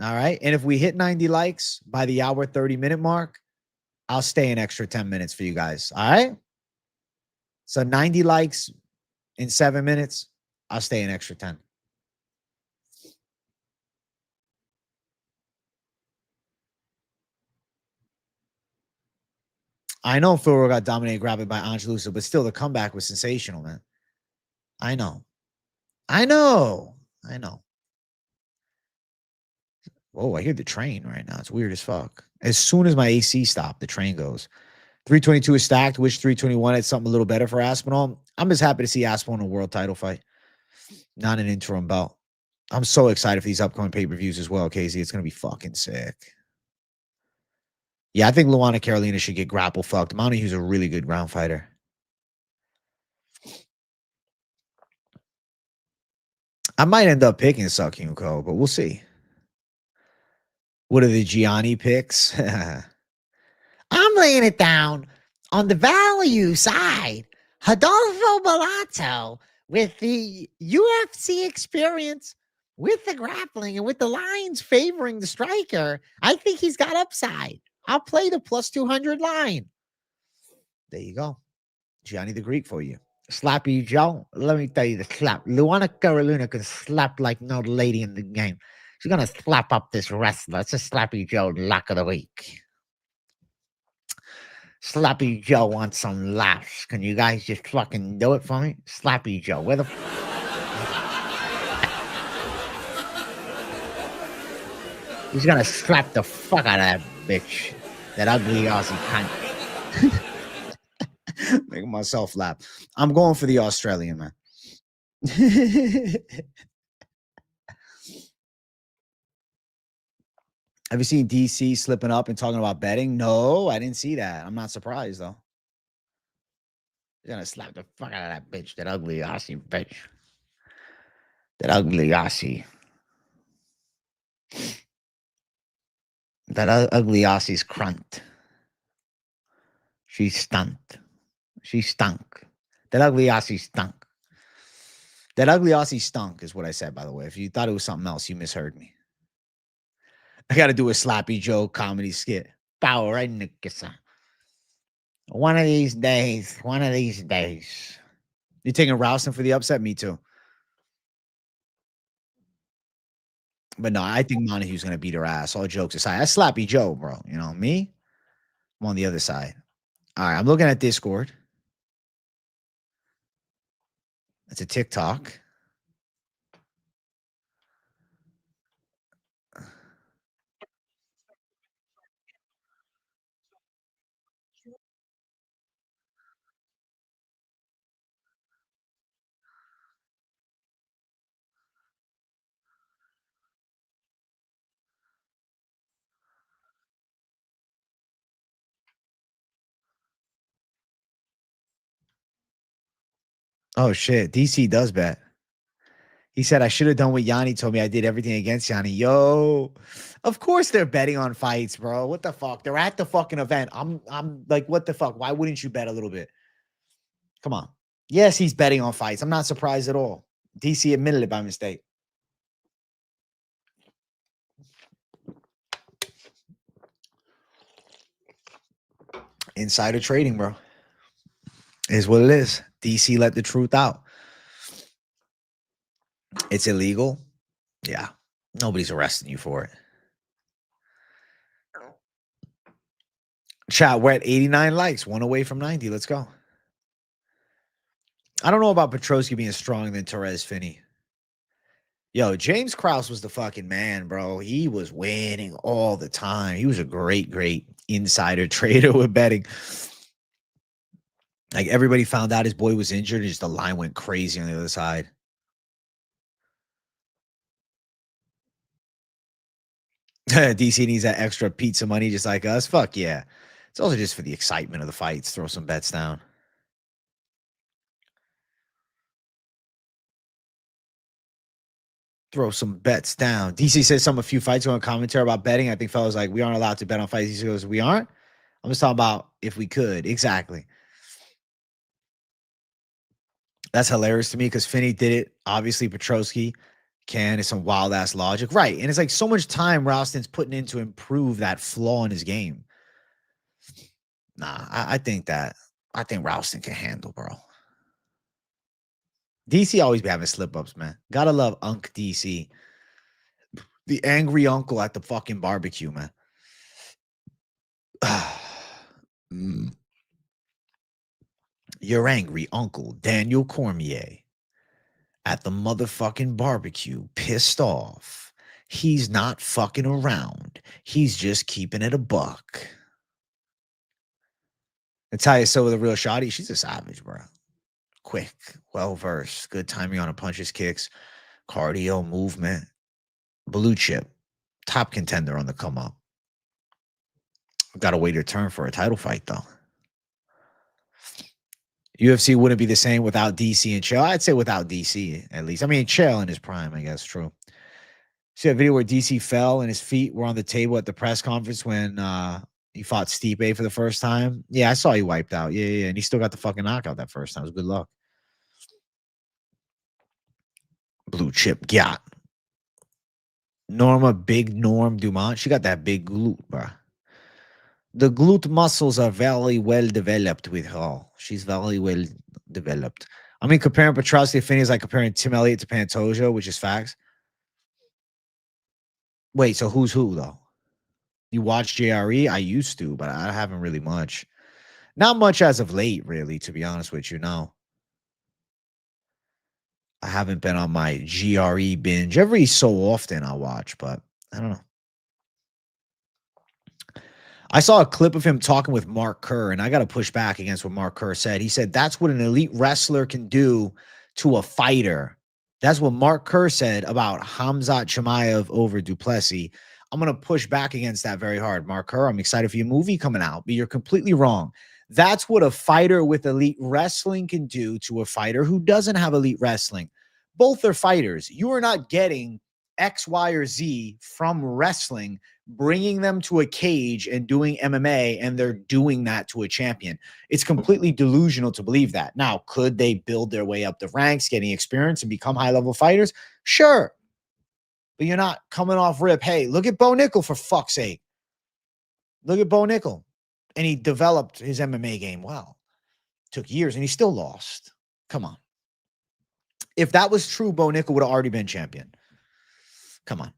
All right. And if we hit 90 likes by the hour 30-minute mark, I'll stay an extra 10 minutes for you guys. All right. So 90 likes in 7 minutes, I'll stay an extra 10. I know Phil Rowe got dominated, grabbed by Angelusa, but still the comeback was sensational, man. I know. Oh, I hear the train right now. It's weird as fuck. As soon as my AC stopped, the train goes. 322 is stacked. Wish 321 had something a little better for Aspinall. I'm just happy to see Aspinall in a world title fight, not an interim belt. I'm so excited for these upcoming pay-per-views as well, Casey. It's going to be fucking sick. Yeah, I think Luana Carolina should get grapple fucked. Montague's a really good ground fighter. I might end up picking Sukyun Ko, but we'll see. What are the Gianni picks? I'm laying it down on the value side. Rodolfo Bellato with the UFC experience, with the grappling, and with the lines favoring the striker. I think he's got upside. I'll play the plus 200 line. There you go. Gianni the Greek for you. Slappy Joe. Let me tell you the slap. Luana Carolina can slap like no lady in the game. She's going to slap up this wrestler. It's a Slappy Joe lock of the week. Slappy Joe wants some laughs. Can you guys just fucking do it for me? Slappy Joe. Where the... He's going to slap the fuck out of that bitch. That ugly Aussie cunt. Making myself laugh. I'm going for the Australian, man. Have you seen DC slipping up and talking about betting? No, I didn't see that. I'm not surprised, though. You're going to slap the fuck out of that bitch, that ugly Aussie bitch. That ugly Aussie. That ugly Aussie's crunt. She stunk. She stunk. That ugly Aussie stunk. That ugly Aussie stunk is what I said, by the way. If you thought it was something else, you misheard me. I got to do a Slappy Joe comedy skit. Power right in the kisser. One of these days. One of these days. You taking Rowston for the upset? Me too. But no, I think Montague's going to beat her ass. All jokes aside. That's Slappy Joe, bro. You know, me, I'm on the other side. All right, I'm looking at Discord. It's a TikTok. Oh, shit. DC does bet. He said, I should have done what Yanni told me. I did everything against Yanni. Yo, of course they're betting on fights, bro. What the fuck? They're at the fucking event. I'm like, what the fuck? Why wouldn't you bet a little bit? Come on. Yes, he's betting on fights. I'm not surprised at all. DC admitted it by mistake. Insider trading, bro. Is what it is. DC let the truth out. It's illegal. Yeah. Nobody's arresting you for it. Chat, we're at 89 likes. One away from 90. Let's go. I don't know about Petroski being stronger than Therese Finney. Yo, James Krause was the fucking man, bro. He was winning all the time. He was a great, great insider trader with betting. Like, everybody found out his boy was injured, and just the line went crazy on the other side. DC needs that extra pizza money just like us. Fuck yeah. It's also just for the excitement of the fights. Throw some bets down. Throw some bets down. DC says a few fights on commentary about betting. I think fellas like, we aren't allowed to bet on fights. He goes, we aren't? I'm just talking about if we could. Exactly. That's hilarious to me because Finney did it. Obviously, Petroski can. It's some wild ass logic. Right. And it's like so much time Rowston's putting in to improve that flaw in his game. Nah, I think Rowston can handle, bro. DC always be having slip ups, man. Gotta love Unc DC. The angry uncle at the fucking barbecue, man. Your angry uncle, Daniel Cormier, at the motherfucking barbecue, pissed off. He's not fucking around. He's just keeping it a buck. Natalia So with a real shotty. She's a savage, bro. Quick, well-versed, good timing on her punches, kicks, cardio, movement. Blue chip. Top contender on the come up. Got to wait her turn for a title fight, though. UFC wouldn't be the same without DC and Chael. I'd say without DC, at least. I mean, Chael in his prime, I guess, true. See a video where DC fell and his feet were on the table at the press conference when he fought Stipe for the first time. Yeah, I saw he wiped out. Yeah. And he still got the fucking knockout that first time. It was good luck. Blue chip got. Norma, big Norm Dumont. She got that big glute, bro. The glute muscles are very well developed with her. She's very well developed. I mean, comparing Petroski to Finney is like comparing Tim Elliott to Pantoja, which is facts. Wait, so who's who, though? You watch JRE? I used to, but I haven't really much. Not much as of late, really, to be honest with you, no. I haven't been on my GRE binge. Every so often I'll watch, but I don't know. I saw a clip of him talking with Mark Kerr, and I got to push back against what Mark Kerr said. He said that's what an elite wrestler can do to a fighter. That's what Mark Kerr said about Khamzat Chimaev over du Plessis. I'm going to push back against that very hard. Mark Kerr, I'm excited for your movie coming out, but you're completely wrong. That's what a fighter with elite wrestling can do to a fighter who doesn't have elite wrestling. Both are fighters. You are not getting X, Y, or Z from wrestling, bringing them to a cage and doing MMA, and they're doing that to a champion. It's completely delusional to believe that. Now, could they build their way up the ranks, getting experience and become high-level fighters? Sure. But you're not coming off rip. Hey, look at Bo Nickel, for fuck's sake. Look at Bo Nickel. And he developed his MMA game well. Took years, and he still lost. Come on. If that was true, Bo Nickel would have already been champion. Come on.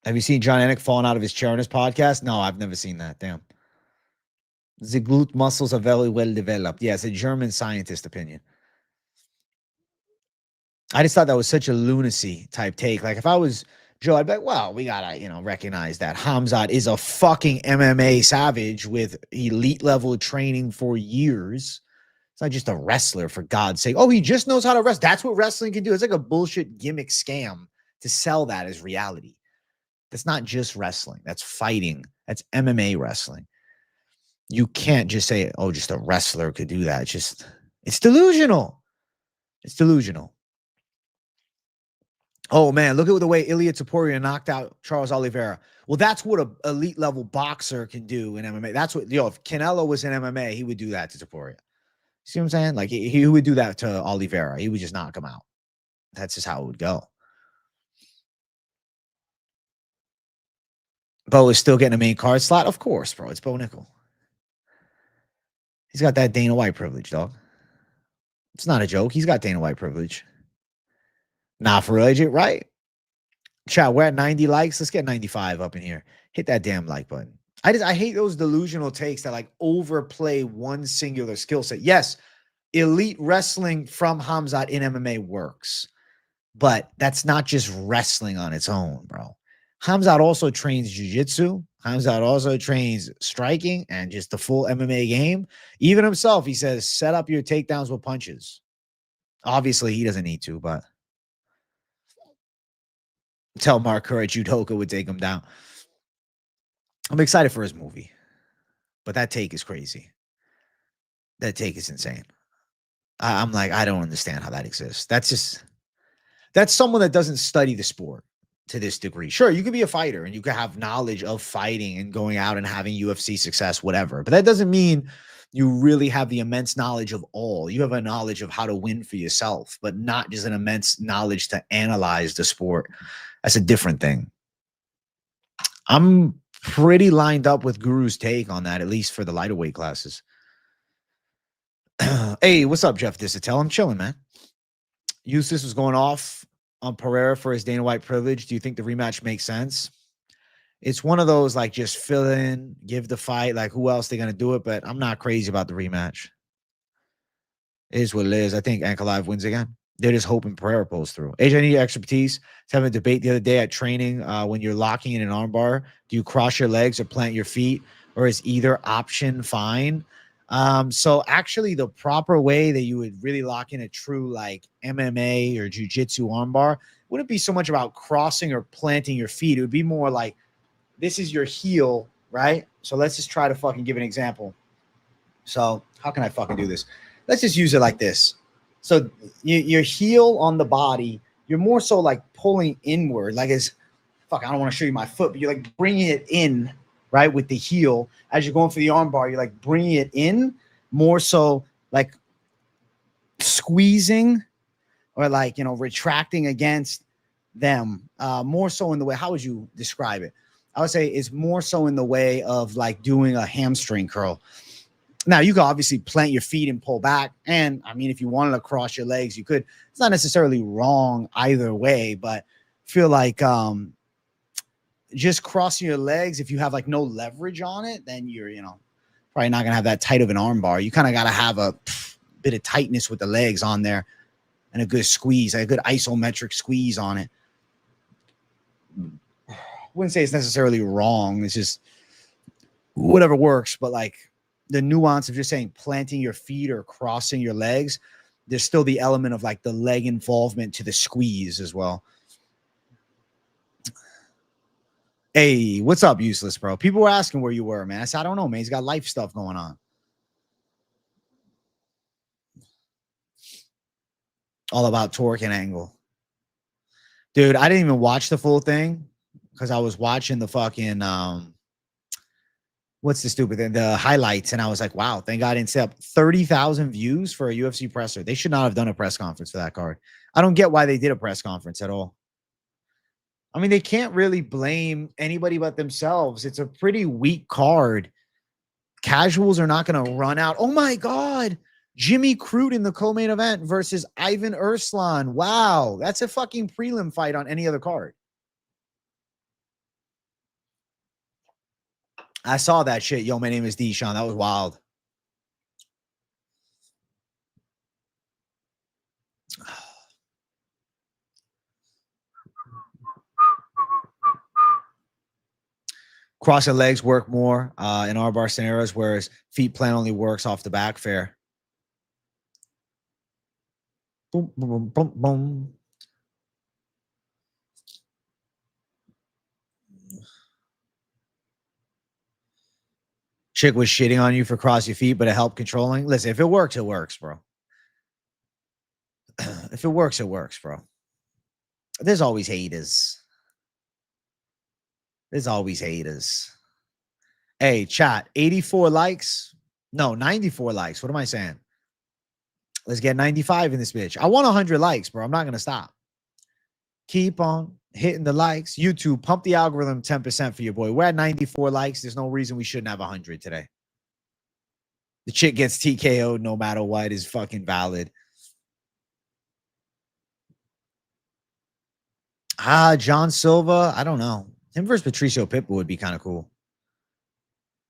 Have you seen John Anik falling out of his chair on his podcast? No, I've never seen that. Damn. The glute muscles are very well developed. Yeah, it's a German scientist opinion. I just thought that was such a lunacy type take. Like, if I was Joe, I'd be like, well, we got to, recognize that Khamzat is a fucking MMA savage with elite level training for years. It's not just a wrestler, for God's sake. Oh, he just knows how to wrestle. That's what wrestling can do. It's like a bullshit gimmick scam to sell that as reality. That's not just wrestling. That's fighting. That's MMA wrestling. You can't just say, oh, just a wrestler could do that. It's delusional. It's delusional. Oh, man, look at the way Elliott Topuria knocked out Charles Oliveira. Well, that's what an elite level boxer can do in MMA. That's what, if Canelo was in MMA, he would do that to Topuria. See what I'm saying? Like, he would do that to Oliveira. He would just knock him out. That's just how it would go. Bo is still getting a main card slot? Of course, bro. It's Bo Nickel. He's got that Dana White privilege, dog. It's not a joke. He's got Dana White privilege. Nah, for legit, right? Chat, we're at 90 likes. Let's get 95 up in here. Hit that damn like button. I hate those delusional takes that like overplay one singular skill set. Yes, elite wrestling from Khamzat in MMA works, but that's not just wrestling on its own, bro. Khamzat also trains jiu-jitsu. Khamzat also trains striking and just the full MMA game. Even himself, he says, set up your takedowns with punches. Obviously, he doesn't need to, but tell Mark Kerr judoka would take him down. I'm excited for his movie, but that take is crazy. That take is insane. I'm like, I don't understand how that exists. That's someone that doesn't study the sport to this degree. Sure, you could be a fighter and you could have knowledge of fighting and going out and having UFC success, whatever. But that doesn't mean you really have the immense knowledge of all. You have a knowledge of how to win for yourself, but not just an immense knowledge to analyze the sport. That's a different thing. I'm pretty lined up with Guru's take on that, at least for the lighter weight classes. Hey, what's up, Jeff Disatel? I'm chilling, man. Eustace was going off on Pereira for his Dana White privilege. Do you think the rematch makes sense? It's one of those, like, just fill in, give the fight, like, who else they going to do it, but I'm not crazy about the rematch. It is what it is. I think Ankalaev wins again. They're just hoping Pereira pulls through. AJ, I need your expertise. I was having a debate the other day at training when you're locking in an armbar. Do you cross your legs or plant your feet, or is either option fine? So actually the proper way that you would really lock in a true like MMA or jiu-jitsu armbar wouldn't be so much about crossing or planting your feet. It would be more like, this is your heel, right? So let's just try to fucking give an example. So how can I fucking do this? Let's just use it like this. So your heel on the body, you're more so like pulling inward, like I don't want to show you my foot, but you're like bringing it in, right, with the heel. As you're going for the armbar, you're like bringing it in, more so like squeezing or like, retracting against them. More so in the way, how would you describe it? I would say it's more so in the way of like doing a hamstring curl. Now, you could obviously plant your feet and pull back. And I mean, if you wanted to cross your legs, you could. It's not necessarily wrong either way, but I feel like just crossing your legs, if you have like no leverage on it, then you're, probably not going to have that tight of an arm bar. You kind of got to have a bit of tightness with the legs on there and a good squeeze, a good isometric squeeze on it. wouldn't say it's necessarily wrong. It's just whatever works. But like the nuance of just saying planting your feet or crossing your legs, there's still the element of like the leg involvement to the squeeze as well. Hey, what's up, useless, bro? People were asking where you were, man. I said, I don't know, man. He's got life stuff going on. All about torque and angle. Dude, I didn't even watch the full thing because I was watching the fucking what's the stupid thing? The highlights, and I was like, wow, thank God I didn't set up 30,000 views for a UFC presser. They should not have done a press conference for that card. I don't get why they did a press conference at all. I mean, they can't really blame anybody but themselves. It's a pretty weak card. Casuals are not going to run out. Oh my God. Jimmy Crute in the co-main event versus Ivan Erslan. Wow. That's a fucking prelim fight on any other card. I saw that shit. Yo, my name is Deshaun. That was wild. Crossing legs work more in our bar scenarios, whereas feet plant only works off the back. Fair. Boom, boom, boom, boom. Chick was shitting on you for cross your feet, but it helped controlling. Listen, if it works, it works, bro. If it works, it works, bro. There's always haters. There's always haters. Hey, chat, 84 likes. No, 94 likes. What am I saying? Let's get 95 in this bitch. I want 100 likes, bro. I'm not going to stop. Keep on hitting the likes. YouTube, pump the algorithm 10% for your boy. We're at 94 likes. There's no reason we shouldn't have 100 today. The chick gets TKO'd no matter what is fucking valid. John Silva. I don't know. Him versus Patricio Pitbull would be kind of cool.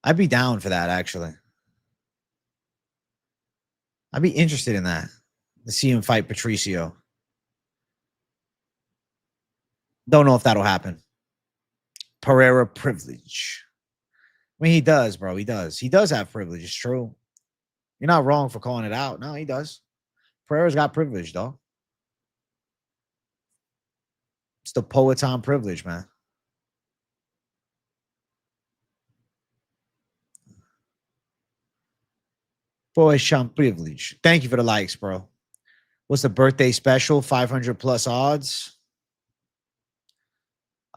I'd be down for that, actually. I'd be interested in that. To see him fight Patricio. Don't know if that'll happen. Pereira privilege. I mean, he does, bro. He does. He does have privilege. It's true. You're not wrong for calling it out. No, he does. Pereira's got privilege, though. It's the Poetan privilege, man. Poetan privilege. Thank you for the likes, bro. What's the birthday special? 500 plus odds.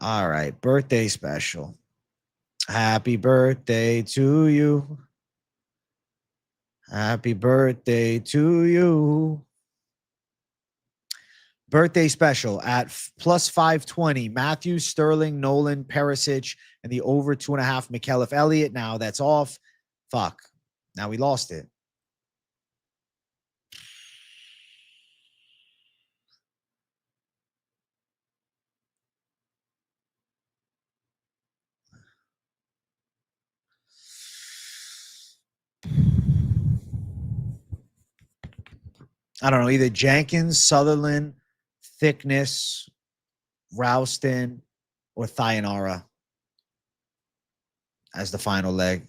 All right. Birthday special. Happy birthday to you. Happy birthday to you. Birthday special at plus 520. Mathews, Sterling, Nolan, Peričić, and the over 2.5 Micallef, Elliott. Now that's off. Fuck. Now we lost it. I don't know, either Jenkins, Sutherland, Thicknesse, Rowston, or Thainara as the final leg.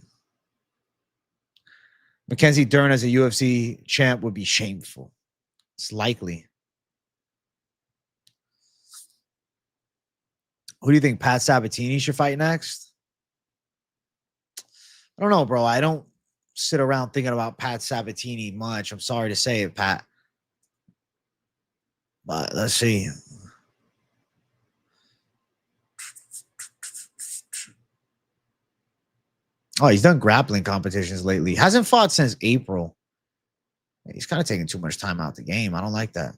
Mackenzie Dern as a UFC champ would be shameful. It's likely. Who do you think Pat Sabatini should fight next? I don't know, bro. I don't sit around thinking about Pat Sabatini much. I'm sorry to say it, Pat. But let's see. Oh, he's done grappling competitions lately. Hasn't fought since April. He's kind of taking too much time out the game. I don't like that.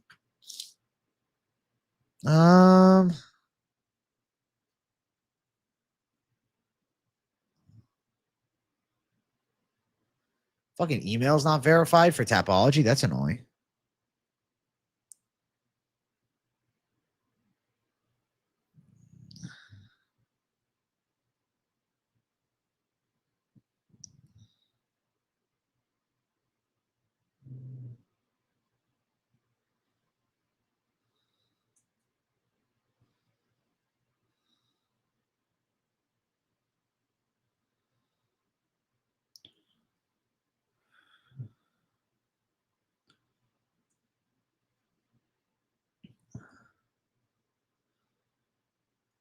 Fucking email's not verified for Tapology. That's annoying.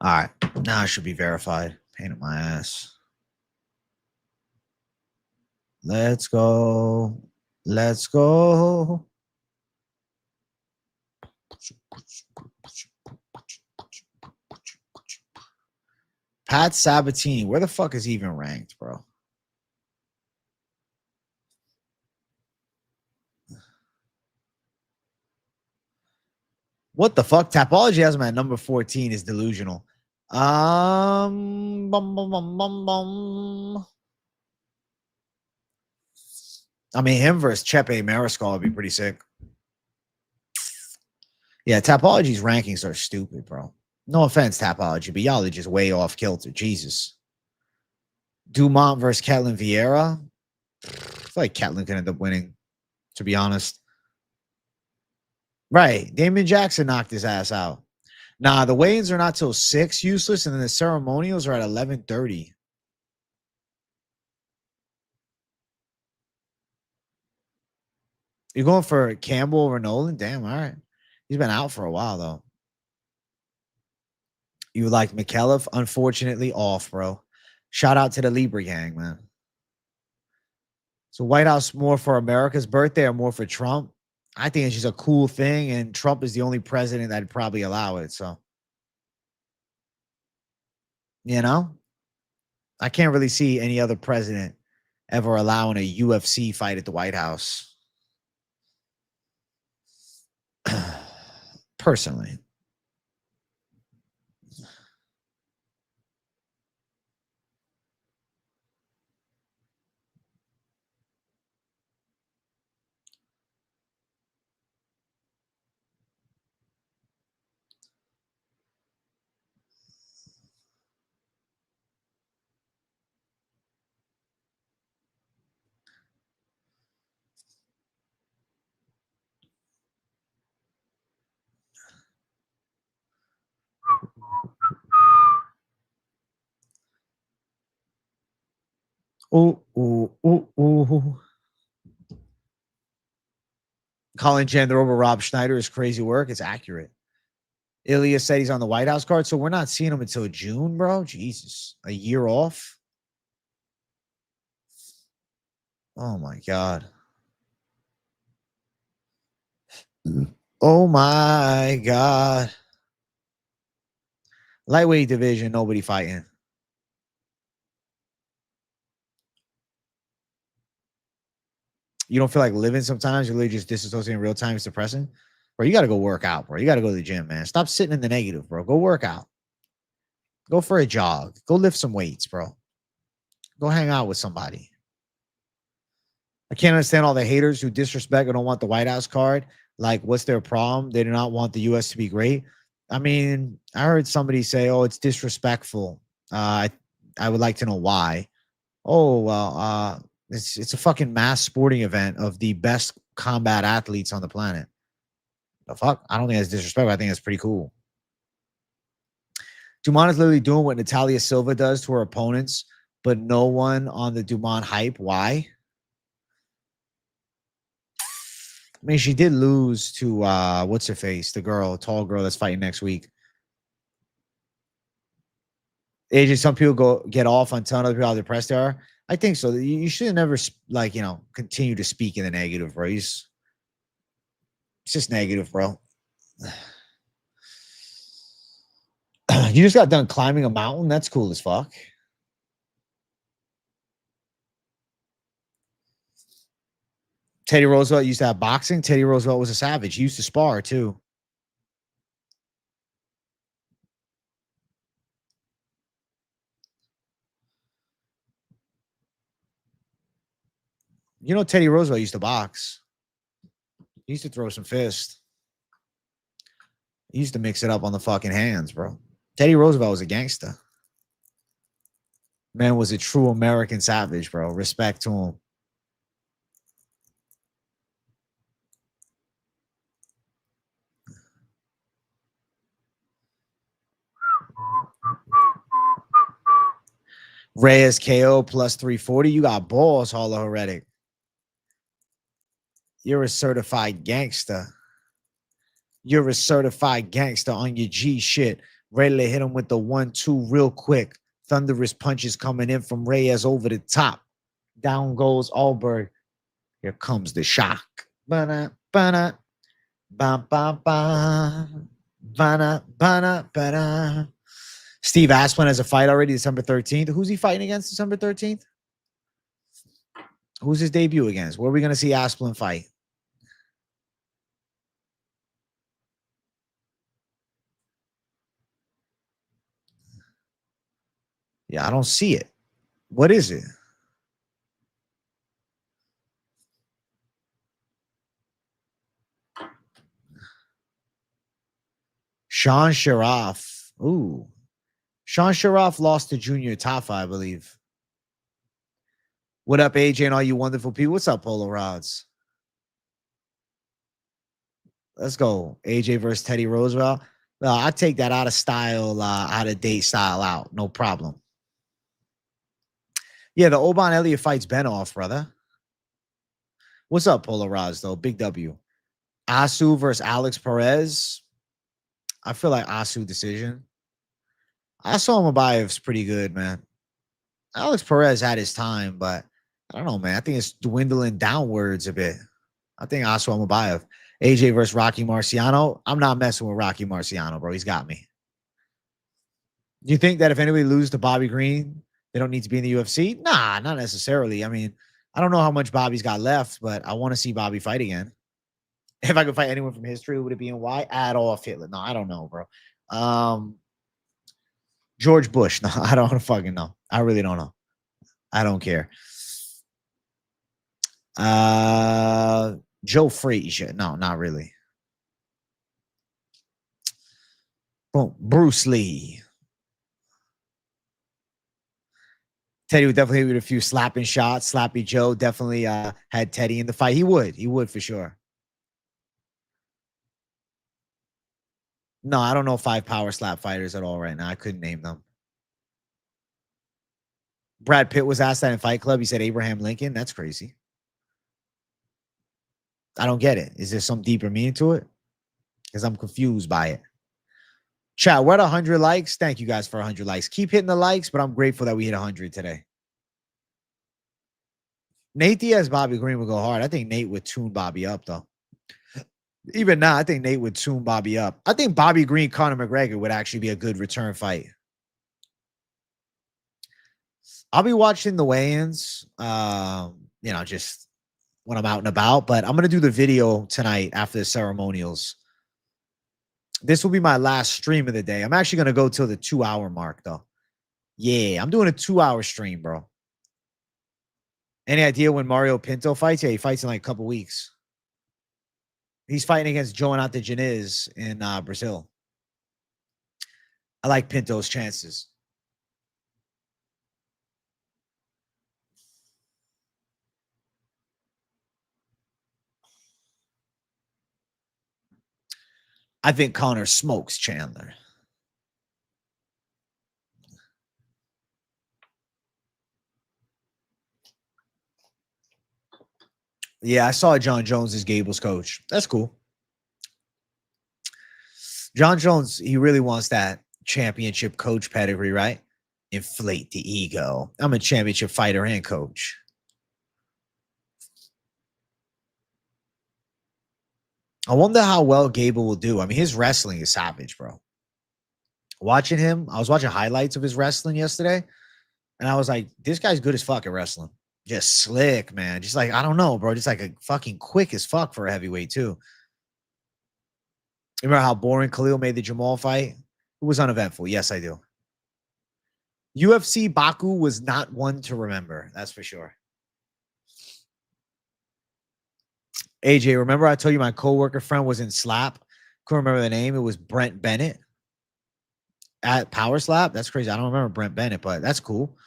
All right. Now I should be verified. Pain in my ass. Let's go. Let's go. Pat Sabatini. Where the fuck is he even ranked, bro? What the fuck? Tapology has him at number 14 is delusional. Bum, bum, bum, bum, bum. I mean, him versus Chepe Mariscal would be pretty sick. Yeah, Tapology's rankings are stupid, bro. No offense, Tapology, but y'all are just way off kilter. Jesus. Dumont versus Ketlin Vieira. I feel like Ketlin could end up winning, to be honest. Right. Damon Jackson knocked his ass out. Nah, the weigh-ins are not till 6 useless, and then the ceremonials are at 11:30. You're going for Campbell over Nolan? Damn, all right. He's been out for a while, though. You like Micallef? Unfortunately, off, bro. Shout out to the Libra gang, man. So White House more for America's birthday or more for Trump? I think it's just a cool thing, and Trump is the only president that'd probably allow it. So, you know, I can't really see any other president ever allowing a UFC fight at the White House. Personally. Ooh. Colin Chandler over Rob Schneider is crazy work. It's accurate. Ilya said he's on the White House card, so we're not seeing him until June, bro. Jesus. A year off? Oh, my God. Oh, my God. Lightweight division, nobody fighting. You don't feel like living sometimes? You're literally just disassociating real time. It's depressing. Bro, you got to go work out, bro. You got to go to the gym, man. Stop sitting in the negative, bro. Go work out. Go for a jog. Go lift some weights, bro. Go hang out with somebody. I can't understand all the haters who disrespect or don't want the White House card. Like, what's their problem? They do not want the U.S. to be great. I mean, I heard somebody say, oh, it's disrespectful. I would like to know why. Oh, well, it's a fucking mass sporting event of the best combat athletes on the planet. The fuck? I don't think that's disrespectful. I think that's pretty cool. Dumont is literally doing what Natalia Silva does to her opponents, but no one on the Dumont hype. Why? I mean, she did lose to what's her face, the girl, tall girl that's fighting next week. Just some people get off on telling other people how depressed they are. I think so. You should never continue to speak in the negative, bro. It's just negative, bro. You just got done climbing a mountain. That's cool as fuck. Teddy Roosevelt used to have boxing. Teddy Roosevelt was a savage. He used to spar too. You know, Teddy Roosevelt used to box. He used to throw some fists. He used to mix it up on the fucking hands, bro. Teddy Roosevelt was a gangster. Man was a true American savage, bro. Respect to him. Reyes KO plus 340. You got balls, Holo Heretic. You're a certified gangster. You're a certified gangster on your G shit. Reyes hit him with the 1-2 real quick. Thunderous punches coming in from Reyes over the top. Down goes Ulberg. Here comes the shock. Ba-na, ba-na, ba-ba-ba. Ba-na, ba-na, ba-na. Steve Asplen has a fight already December 13th. Who's he fighting against December 13th? Who's his debut against? Where are we going to see Asplen fight? Yeah, I don't see it. What is it? Sean Sharaf. Ooh. Sean Sharaf lost to Junior Tafa, I believe. What up, AJ, and all you wonderful people? What's up, Polo Rods? Let's go. AJ versus Teddy Roosevelt. I take that out of style, out of date style out. No problem. Yeah, the Oban Elliott fight's been off, brother. What's up, Polo Rods, though? Big W. Asu versus Alex Perez. I feel like Asu decision. Asu Mabayev's pretty good, man. Alex Perez had his time, but I don't know, man. I think it's dwindling downwards a bit. I think Asu Mabayev. AJ versus Rocky Marciano. I'm not messing with Rocky Marciano, bro. He's got me. You think that if anybody loses to Bobby Green, they don't need to be in the UFC? Nah, not necessarily. I mean, I don't know how much Bobby's got left, but I want to see Bobby fight again. If I could fight anyone from history, would it be in why? Adolf Hitler. No, I don't know, bro. George Bush. No, I don't fucking know. I really don't know. I don't care. Joe Frazier. No, not really. Boom. Bruce Lee. Teddy would definitely hit with a few slapping shots. Slappy Joe definitely had Teddy in the fight. He would for sure. No, I don't know 5 power slap fighters at all right now. I couldn't name them. Brad Pitt was asked that in Fight Club. He said Abraham Lincoln. That's crazy. I don't get it. Is there some deeper meaning to it? Because I'm confused by it. Chat, we're at 100 likes. Thank you guys for 100 likes. Keep hitting the likes, but I'm grateful that we hit 100 today. Nate Diaz, Bobby Green would go hard. I think Nate would tune Bobby up, though. Even now, I think Nate would tune Bobby up. I think Bobby Green, Conor McGregor would actually be a good return fight. I'll be watching the weigh-ins, just when I'm out and about. But I'm going to do the video tonight after the ceremonials. This will be my last stream of the day. I'm actually going to go till the 2-hour mark, though. Yeah, I'm doing a 2-hour stream, bro. Any idea when Mario Pinto fights? Yeah, he fights in like a couple weeks. He's fighting against Joanata Diniz in Brazil. I like Pinto's chances. I think Connor smokes Chandler. Yeah, I saw John Jones as Gable's coach. That's cool. John Jones, he really wants that championship coach pedigree, right? Inflate the ego. I'm a championship fighter and coach. I wonder how well Gable will do. I mean, his wrestling is savage, bro. Watching him, I was watching highlights of his wrestling yesterday, and I was like, this guy's good as fuck at wrestling. Just slick, man. Just like, I don't know, bro. Just like a fucking quick as fuck for a heavyweight, too. Remember how boring Khalil made the Jamal fight? It was uneventful. Yes, I do. UFC Baku was not one to remember. That's for sure. AJ, remember I told you my coworker friend was in Slap? Couldn't remember the name. It was Brent Bennett at Power Slap. That's crazy. I don't remember Brent Bennett, but that's cool.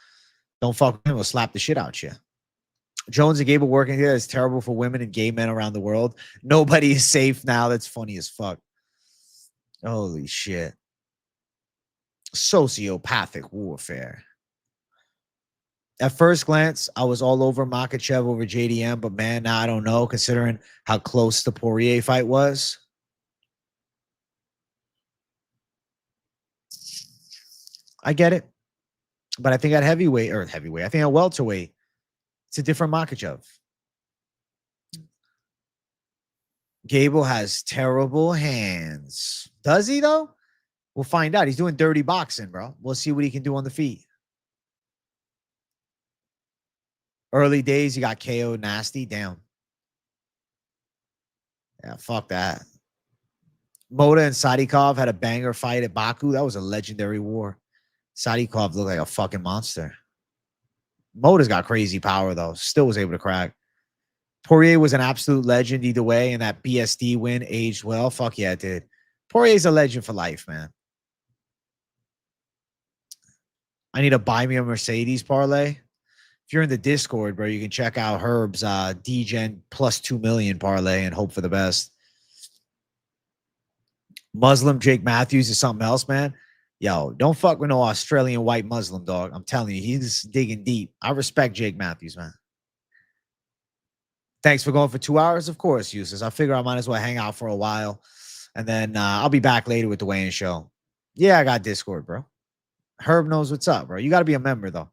Don't fuck with him. We'll slap the shit out you. Jones and Gable working here is terrible for women and gay men around the world. Nobody is safe now. That's funny as fuck. Holy shit. Sociopathic warfare. At first glance, I was all over Makachev over JDM, but man, now I don't know, considering how close the Poirier fight was. I get it. But I think at heavyweight, I think at welterweight, it's a different Makhachev. Gable has terrible hands. Does he, though? We'll find out. He's doing dirty boxing, bro. We'll see what he can do on the feet. Early days, he got KO nasty. Damn. Yeah, fuck that. Moda and Sadikov had a banger fight at Baku. That was a legendary war. Sadikov looked like a fucking monster. Moda's got crazy power, though. Still was able to crack. Poirier was an absolute legend either way, and that BSD win aged well. Fuck yeah, it did. Poirier's a legend for life, man. I need to buy me a Mercedes parlay. If you're in the Discord, bro, you can check out Herb's DGen plus 2 million parlay and hope for the best. Muslim Jake Mathews is something else, man. Yo, don't fuck with no Australian white Muslim, dog. I'm telling you, he's digging deep. I respect Jake Mathews, man. Thanks for going for 2 hours. Of course, Useless. I figure I might as well hang out for a while. And then I'll be back later with the weigh-in show. Yeah, I got Discord, bro. Herb knows what's up, bro. You got to be a member, though.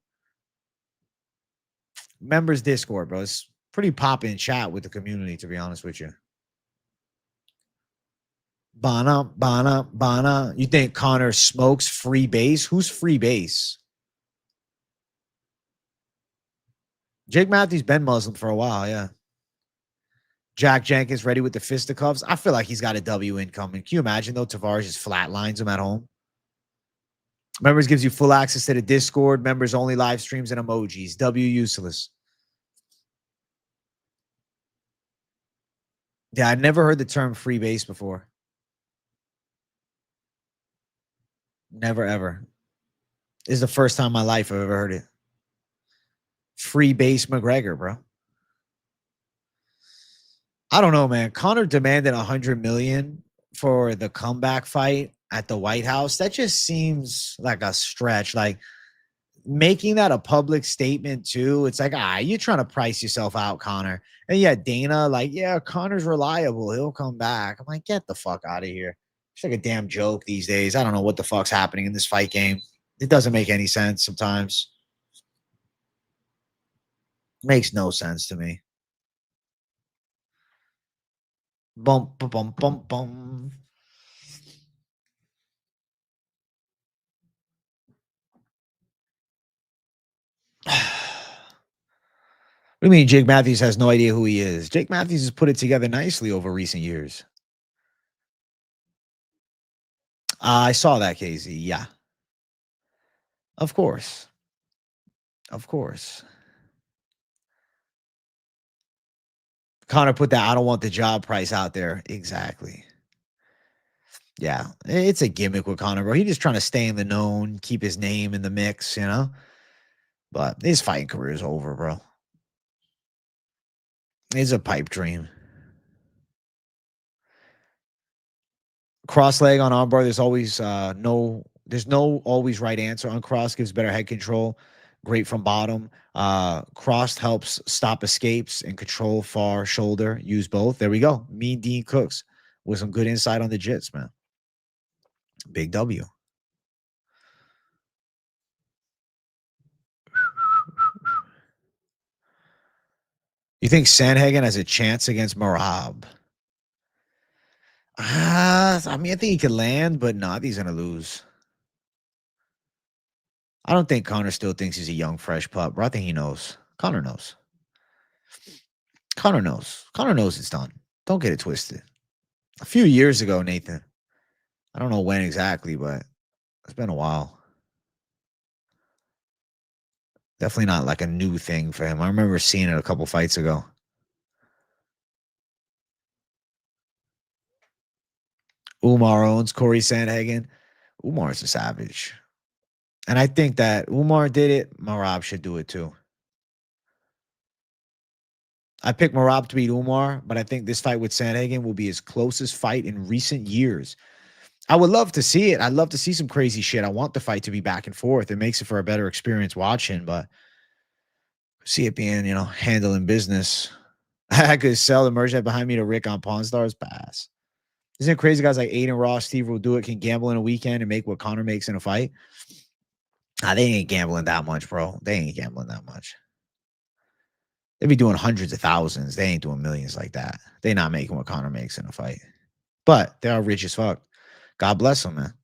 Members Discord, bro. It's pretty poppin' chat with the community, to be honest with you. Bana. You think Connor smokes free base? Who's free base? Jake Mathews been Muslim for a while, yeah. Jack Jenkins ready with the fisticuffs. I feel like he's got a W incoming. Can you imagine, though, Taveras just flatlines him at home? Members gives you full access to the Discord. Members only live streams and emojis. W useless. Yeah, I never heard the term free base before. Never, ever. This is the first time in my life I've ever heard it. Free base McGregor, bro. I don't know, man. Connor demanded $100 million for the comeback fight at the White House. That just seems like a stretch. Like making that a public statement too. It's like, you're trying to price yourself out, Connor. And yeah, Dana, like, yeah, Connor's reliable. He'll come back. I'm like, get the fuck out of here. It's like a damn joke these days. I don't know what the fuck's happening in this fight game. It doesn't make any sense sometimes. Makes no sense to me. Bum, bum, bum, bum, bum. What do you mean Jake Mathews has no idea who he is? Jake Mathews has put it together nicely over recent years. I saw that, Casey. Yeah. Of course. Of course. Connor put that I don't want the job price out there. Exactly. Yeah. It's a gimmick with Connor, bro. He's just trying to stay in the known, keep his name in the mix, you know? But his fighting career is over, bro. It's a pipe dream. Cross leg on armbar. There's always there's no always right answer on cross. Gives better head control. Great from bottom. Crossed helps stop escapes and control far shoulder. Use both. There we go. Mean Dean Cooks with some good insight on the jits, man. Big W. You think Sandhagen has a chance against Marab? I mean, I think he could land, but no, I think he's going to lose. I don't think Connor still thinks he's a young, fresh pup, bro. I think he knows. Connor knows. Connor knows. Connor knows it's done. Don't get it twisted. A few years ago, Nathan. I don't know when exactly, but it's been a while. Definitely not like a new thing for him. I remember seeing it a couple fights ago. Umar owns Corey Sandhagen. Umar's a savage. And I think that Umar did it. Marab should do it too. I picked Marab to beat Umar, but I think this fight with Sandhagen will be his closest fight in recent years. I would love to see it. I'd love to see some crazy shit. I want the fight to be back and forth. It makes it for a better experience watching, but see it being, handling business. I could sell the merch behind me to Rick on Pawn Stars. Pass. Isn't it crazy guys like Aiden Ross, Steve will do it, can gamble in a weekend and make what Connor makes in a fight? Nah, they ain't gambling that much, bro. They ain't gambling that much. They be doing hundreds of thousands. They ain't doing millions like that. They not making what Conor makes in a fight. But they are rich as fuck. God bless them, man.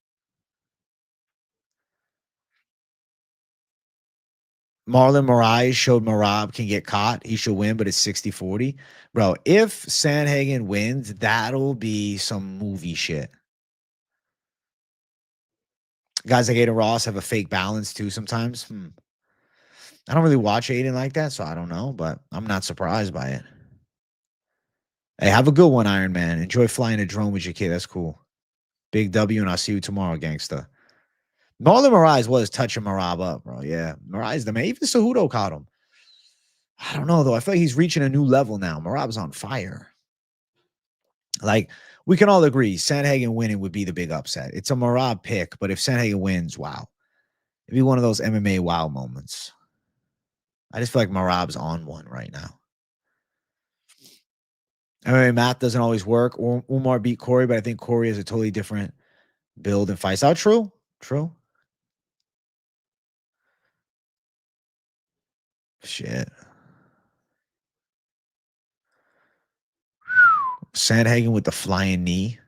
Marlon Moraes showed Merab can get caught. He should win, but it's 60-40. Bro, if Sandhagen wins, that'll be some movie shit. Guys like Aiden Ross have a fake balance too sometimes. I don't really watch Aiden like that, so I don't know, but I'm not surprised by it. Hey, have a good one, Iron Man. Enjoy flying a drone with your kid. That's cool. Big W, and I'll see you tomorrow, gangsta. Marlon Moraes was touching Merab up, bro. Yeah, Moraes the man. Even Cejudo caught him. I don't know, though. I feel like he's reaching a new level now. Merab's on fire. Like, we can all agree, Sandhagen winning would be the big upset. It's a Merab pick, but if Sandhagen wins, wow. It'd be one of those MMA wow moments. I just feel like Merab's on one right now. MMA math doesn't always work. Umar beat Corey, but I think Corey has a totally different build and fight style. True. True. Shit. Sandhagen with the flying knee.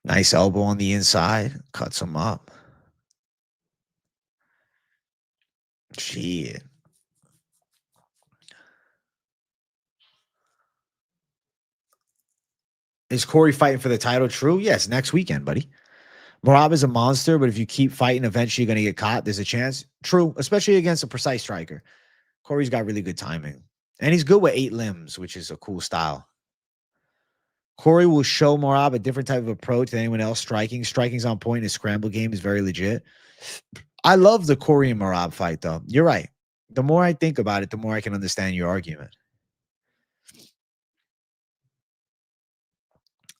Nice elbow on the inside. Cuts him up. Shit. Is Corey fighting for the title? True. Yes, next weekend, buddy. Merab is a monster, but if you keep fighting, eventually you're going to get caught. There's a chance. True, especially against a precise striker. Corey's got really good timing. And he's good with 8 limbs, which is a cool style. Corey will show Merab a different type of approach than anyone else striking. Striking's on point. His scramble game is very legit. I love the Corey and Merab fight, though. You're right. The more I think about it, the more I can understand your argument.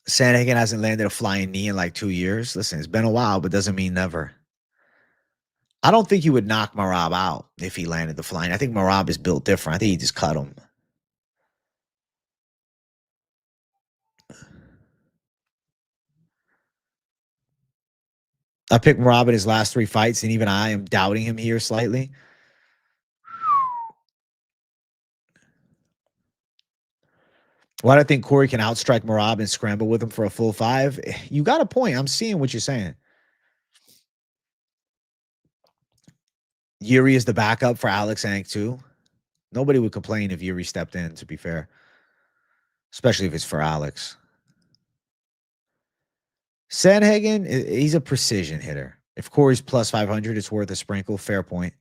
Sandhagen hasn't landed a flying knee in like 2 years. Listen, it's been a while, but doesn't mean never. I don't think he would knock Merab out if he landed the flying. I think Merab is built different. I think he just cut him. I picked Merab in his last 3 fights, and even I am doubting him here slightly. Why do I think Corey can outstrike Merab and scramble with him for a full 5? You got a point. I'm seeing what you're saying. Yuri is the backup for Alex Ank too. Nobody would complain if Yuri stepped in, to be fair. Especially if it's for Alex. Sandhagen, he's a precision hitter. If Corey's plus 500, it's worth a sprinkle. Fair point.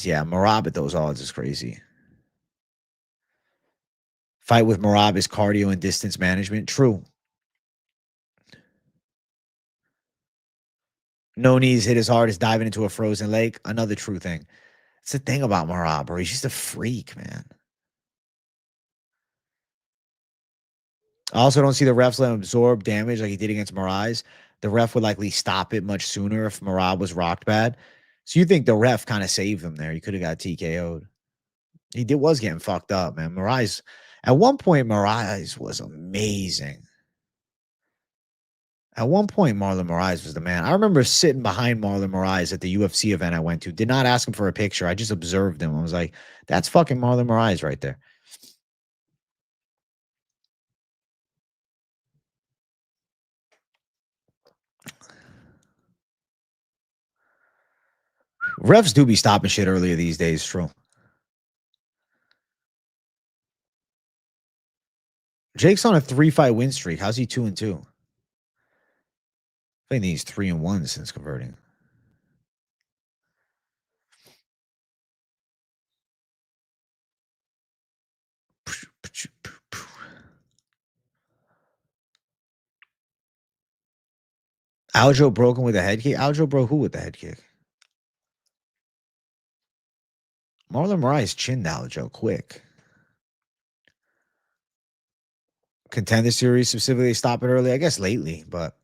Yeah, Merab at those odds is crazy. Fight with Merab is cardio and distance management. True. No knees hit as hard as diving into a frozen lake. Another true thing. It's the thing about Merab, bro. He's just a freak, man. I also don't see the refs let him absorb damage like he did against Moraes. The ref would likely stop it much sooner if Merab was rocked bad. So you think the ref kind of saved him there? He could have got TKO'd. He was getting fucked up, man. Moraes, at one point, Moraes was amazing. At one point, Marlon Moraes was the man. I remember sitting behind Marlon Moraes at the UFC event I went to. Did not ask him for a picture. I just observed him. I was like, that's fucking Marlon Moraes right there. Refs do be stopping shit earlier these days, true. Jake's on a 3-fight win streak. How's he 2-2? I think he's 3-1 since converting. Aljo broken with a head kick. Aljo broke who with the head kick? Marlon Moraes chinned Aljo quick. Contender series specifically stop it early. I guess lately, but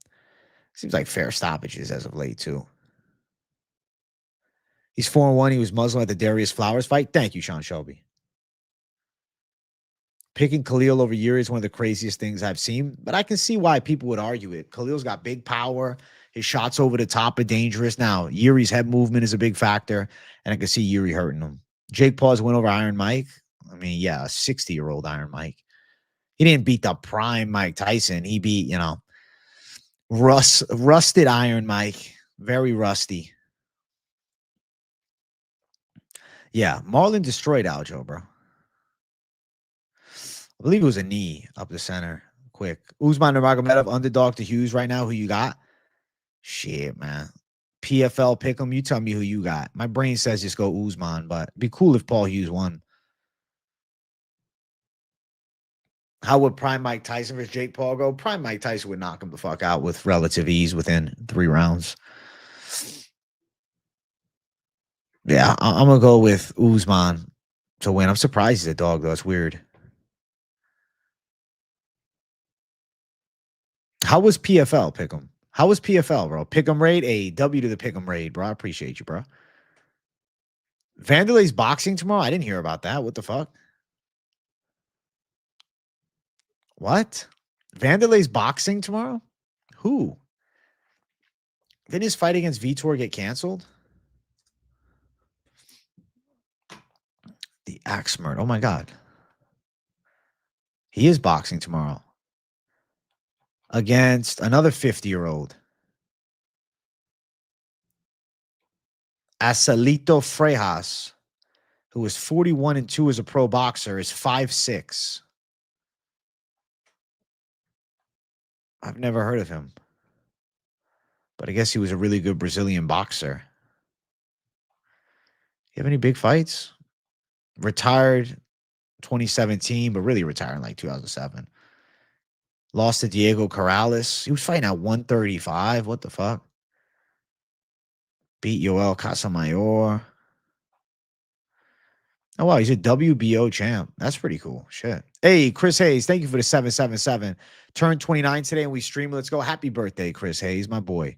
seems like fair stoppages as of late too. He's 4-1. He was Muslim at the Darius Flowers fight. Thank you, Sean Shelby. Picking Khalil over Yuri is one of the craziest things I've seen, but I can see why people would argue it. Khalil's got big power. His shots over the top are dangerous. Now, Yuri's head movement is a big factor, and I can see Yuri hurting him. Jake Paul's win over Iron Mike. I mean, yeah, a 60-year-old Iron Mike. He didn't beat the prime Mike Tyson. He beat, you know, rusted Iron Mike. Very rusty. Yeah, Marlon destroyed Aljo, bro. I believe it was a knee up the center. Quick. Usman Nurmagomedov, underdog to Hughes right now. Who you got? Shit, man. PFL pick'em. You tell me who you got. My brain says just go Usman, but it'd be cool if Paul Hughes won. How would prime Mike Tyson versus Jake Paul go? Prime Mike Tyson would knock him the fuck out with relative ease within 3 rounds. Yeah, I'm going to go with Usman to win. I'm surprised he's a dog, though. It's weird. How was PFL pick'em? How was PFL, bro? Pick'em raid? A W to the pick'em raid, bro. I appreciate you, bro. Vanderlei's boxing tomorrow? I didn't hear about that. What the fuck? What? Vanderlei's boxing tomorrow? Who? Didn't his fight against Vitor get canceled? The Axmert. Oh, my God. He is boxing tomorrow. Against another 50-year-old. Asalito Frejas, who is 41-2 as a pro boxer, is 5'6". I've never heard of him. But I guess he was a really good Brazilian boxer. You have any big fights? Retired 2017, but really retired in like 2007. Lost to Diego Corrales. He was fighting at 135. What the fuck? Beat Yoel Casamayor. Oh, wow. He's a WBO champ. That's pretty cool. Shit. Hey, Chris Hayes. Thank you for the 777. Turned 29 today and we stream. Let's go. Happy birthday, Chris Hayes, my boy.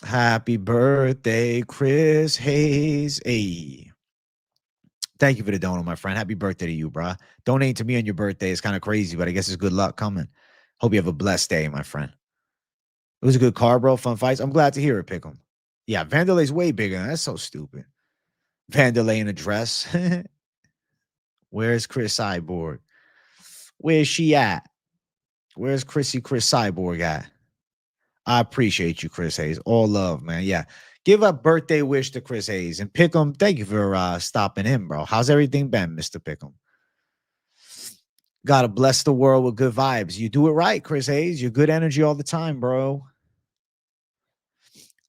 Happy birthday, Chris Hayes. Hey. Thank you for the donut, my friend. Happy birthday to you, bro. Donate to me on your birthday. It's kind of crazy, but I guess it's good luck coming. Hope you have a blessed day, my friend. It was a good card, bro. Fun fights. I'm glad to hear it, Pick'em. Yeah, Vanderlei's way bigger. That's so stupid. Vanderlei in a dress. Where's Chris Cyborg? Where's she at? Where's Chris Cyborg at? I appreciate you, Chris Hayes. All love, man. Yeah. Give a birthday wish to Chris Hayes. And Pick'em, thank you for stopping in, bro. How's everything been, Mr. Pick'em? Gotta bless the world with good vibes. You do it right, Chris Hayes. You're good energy all the time, bro.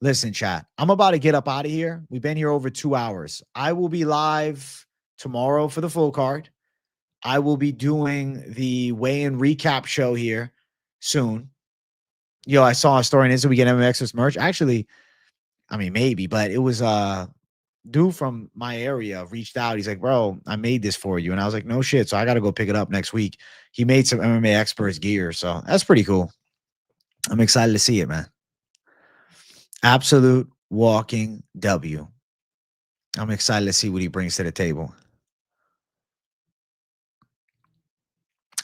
Listen, chat. I'm about to get up out of here. We've been here over 2 hours. I will be live tomorrow for the full card. I will be doing the weigh-in recap show here soon. Yo, I saw a story on Insta. We get MMX's merch. Actually, I mean, maybe, but it was dude from my area reached out. He's like, bro, I made this for you. And I was like, no shit. So I got to go pick it up next week. He made some MMA Experts gear. So that's pretty cool. I'm excited to see it, man. Absolute walking W. I'm excited to see what he brings to the table.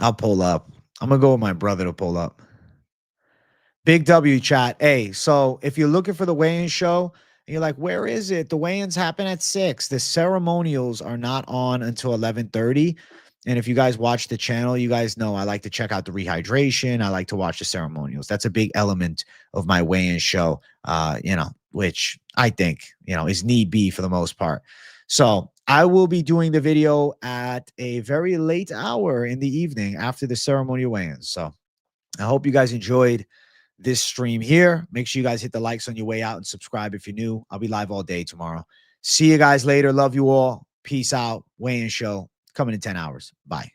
I'll pull up. I'm going to go with my brother to pull up. Big W, chat. Hey, so if you're looking for the weigh-in show, and you're like, where is it? The weigh-ins happen at 6. The ceremonials are not on until 11:30. And if you guys watch the channel, you guys know I like to check out the rehydration. I like to watch the ceremonials. That's a big element of my weigh-in show, which I think, is need be for the most part. So I will be doing the video at a very late hour in the evening after the ceremonial weigh-ins. So I hope you guys enjoyed this stream here. Make sure you guys hit the likes on your way out and subscribe if you're new. I'll be live all day tomorrow. See you guys later. Love you all. Peace out. Weigh-in show coming in 10 hours. Bye.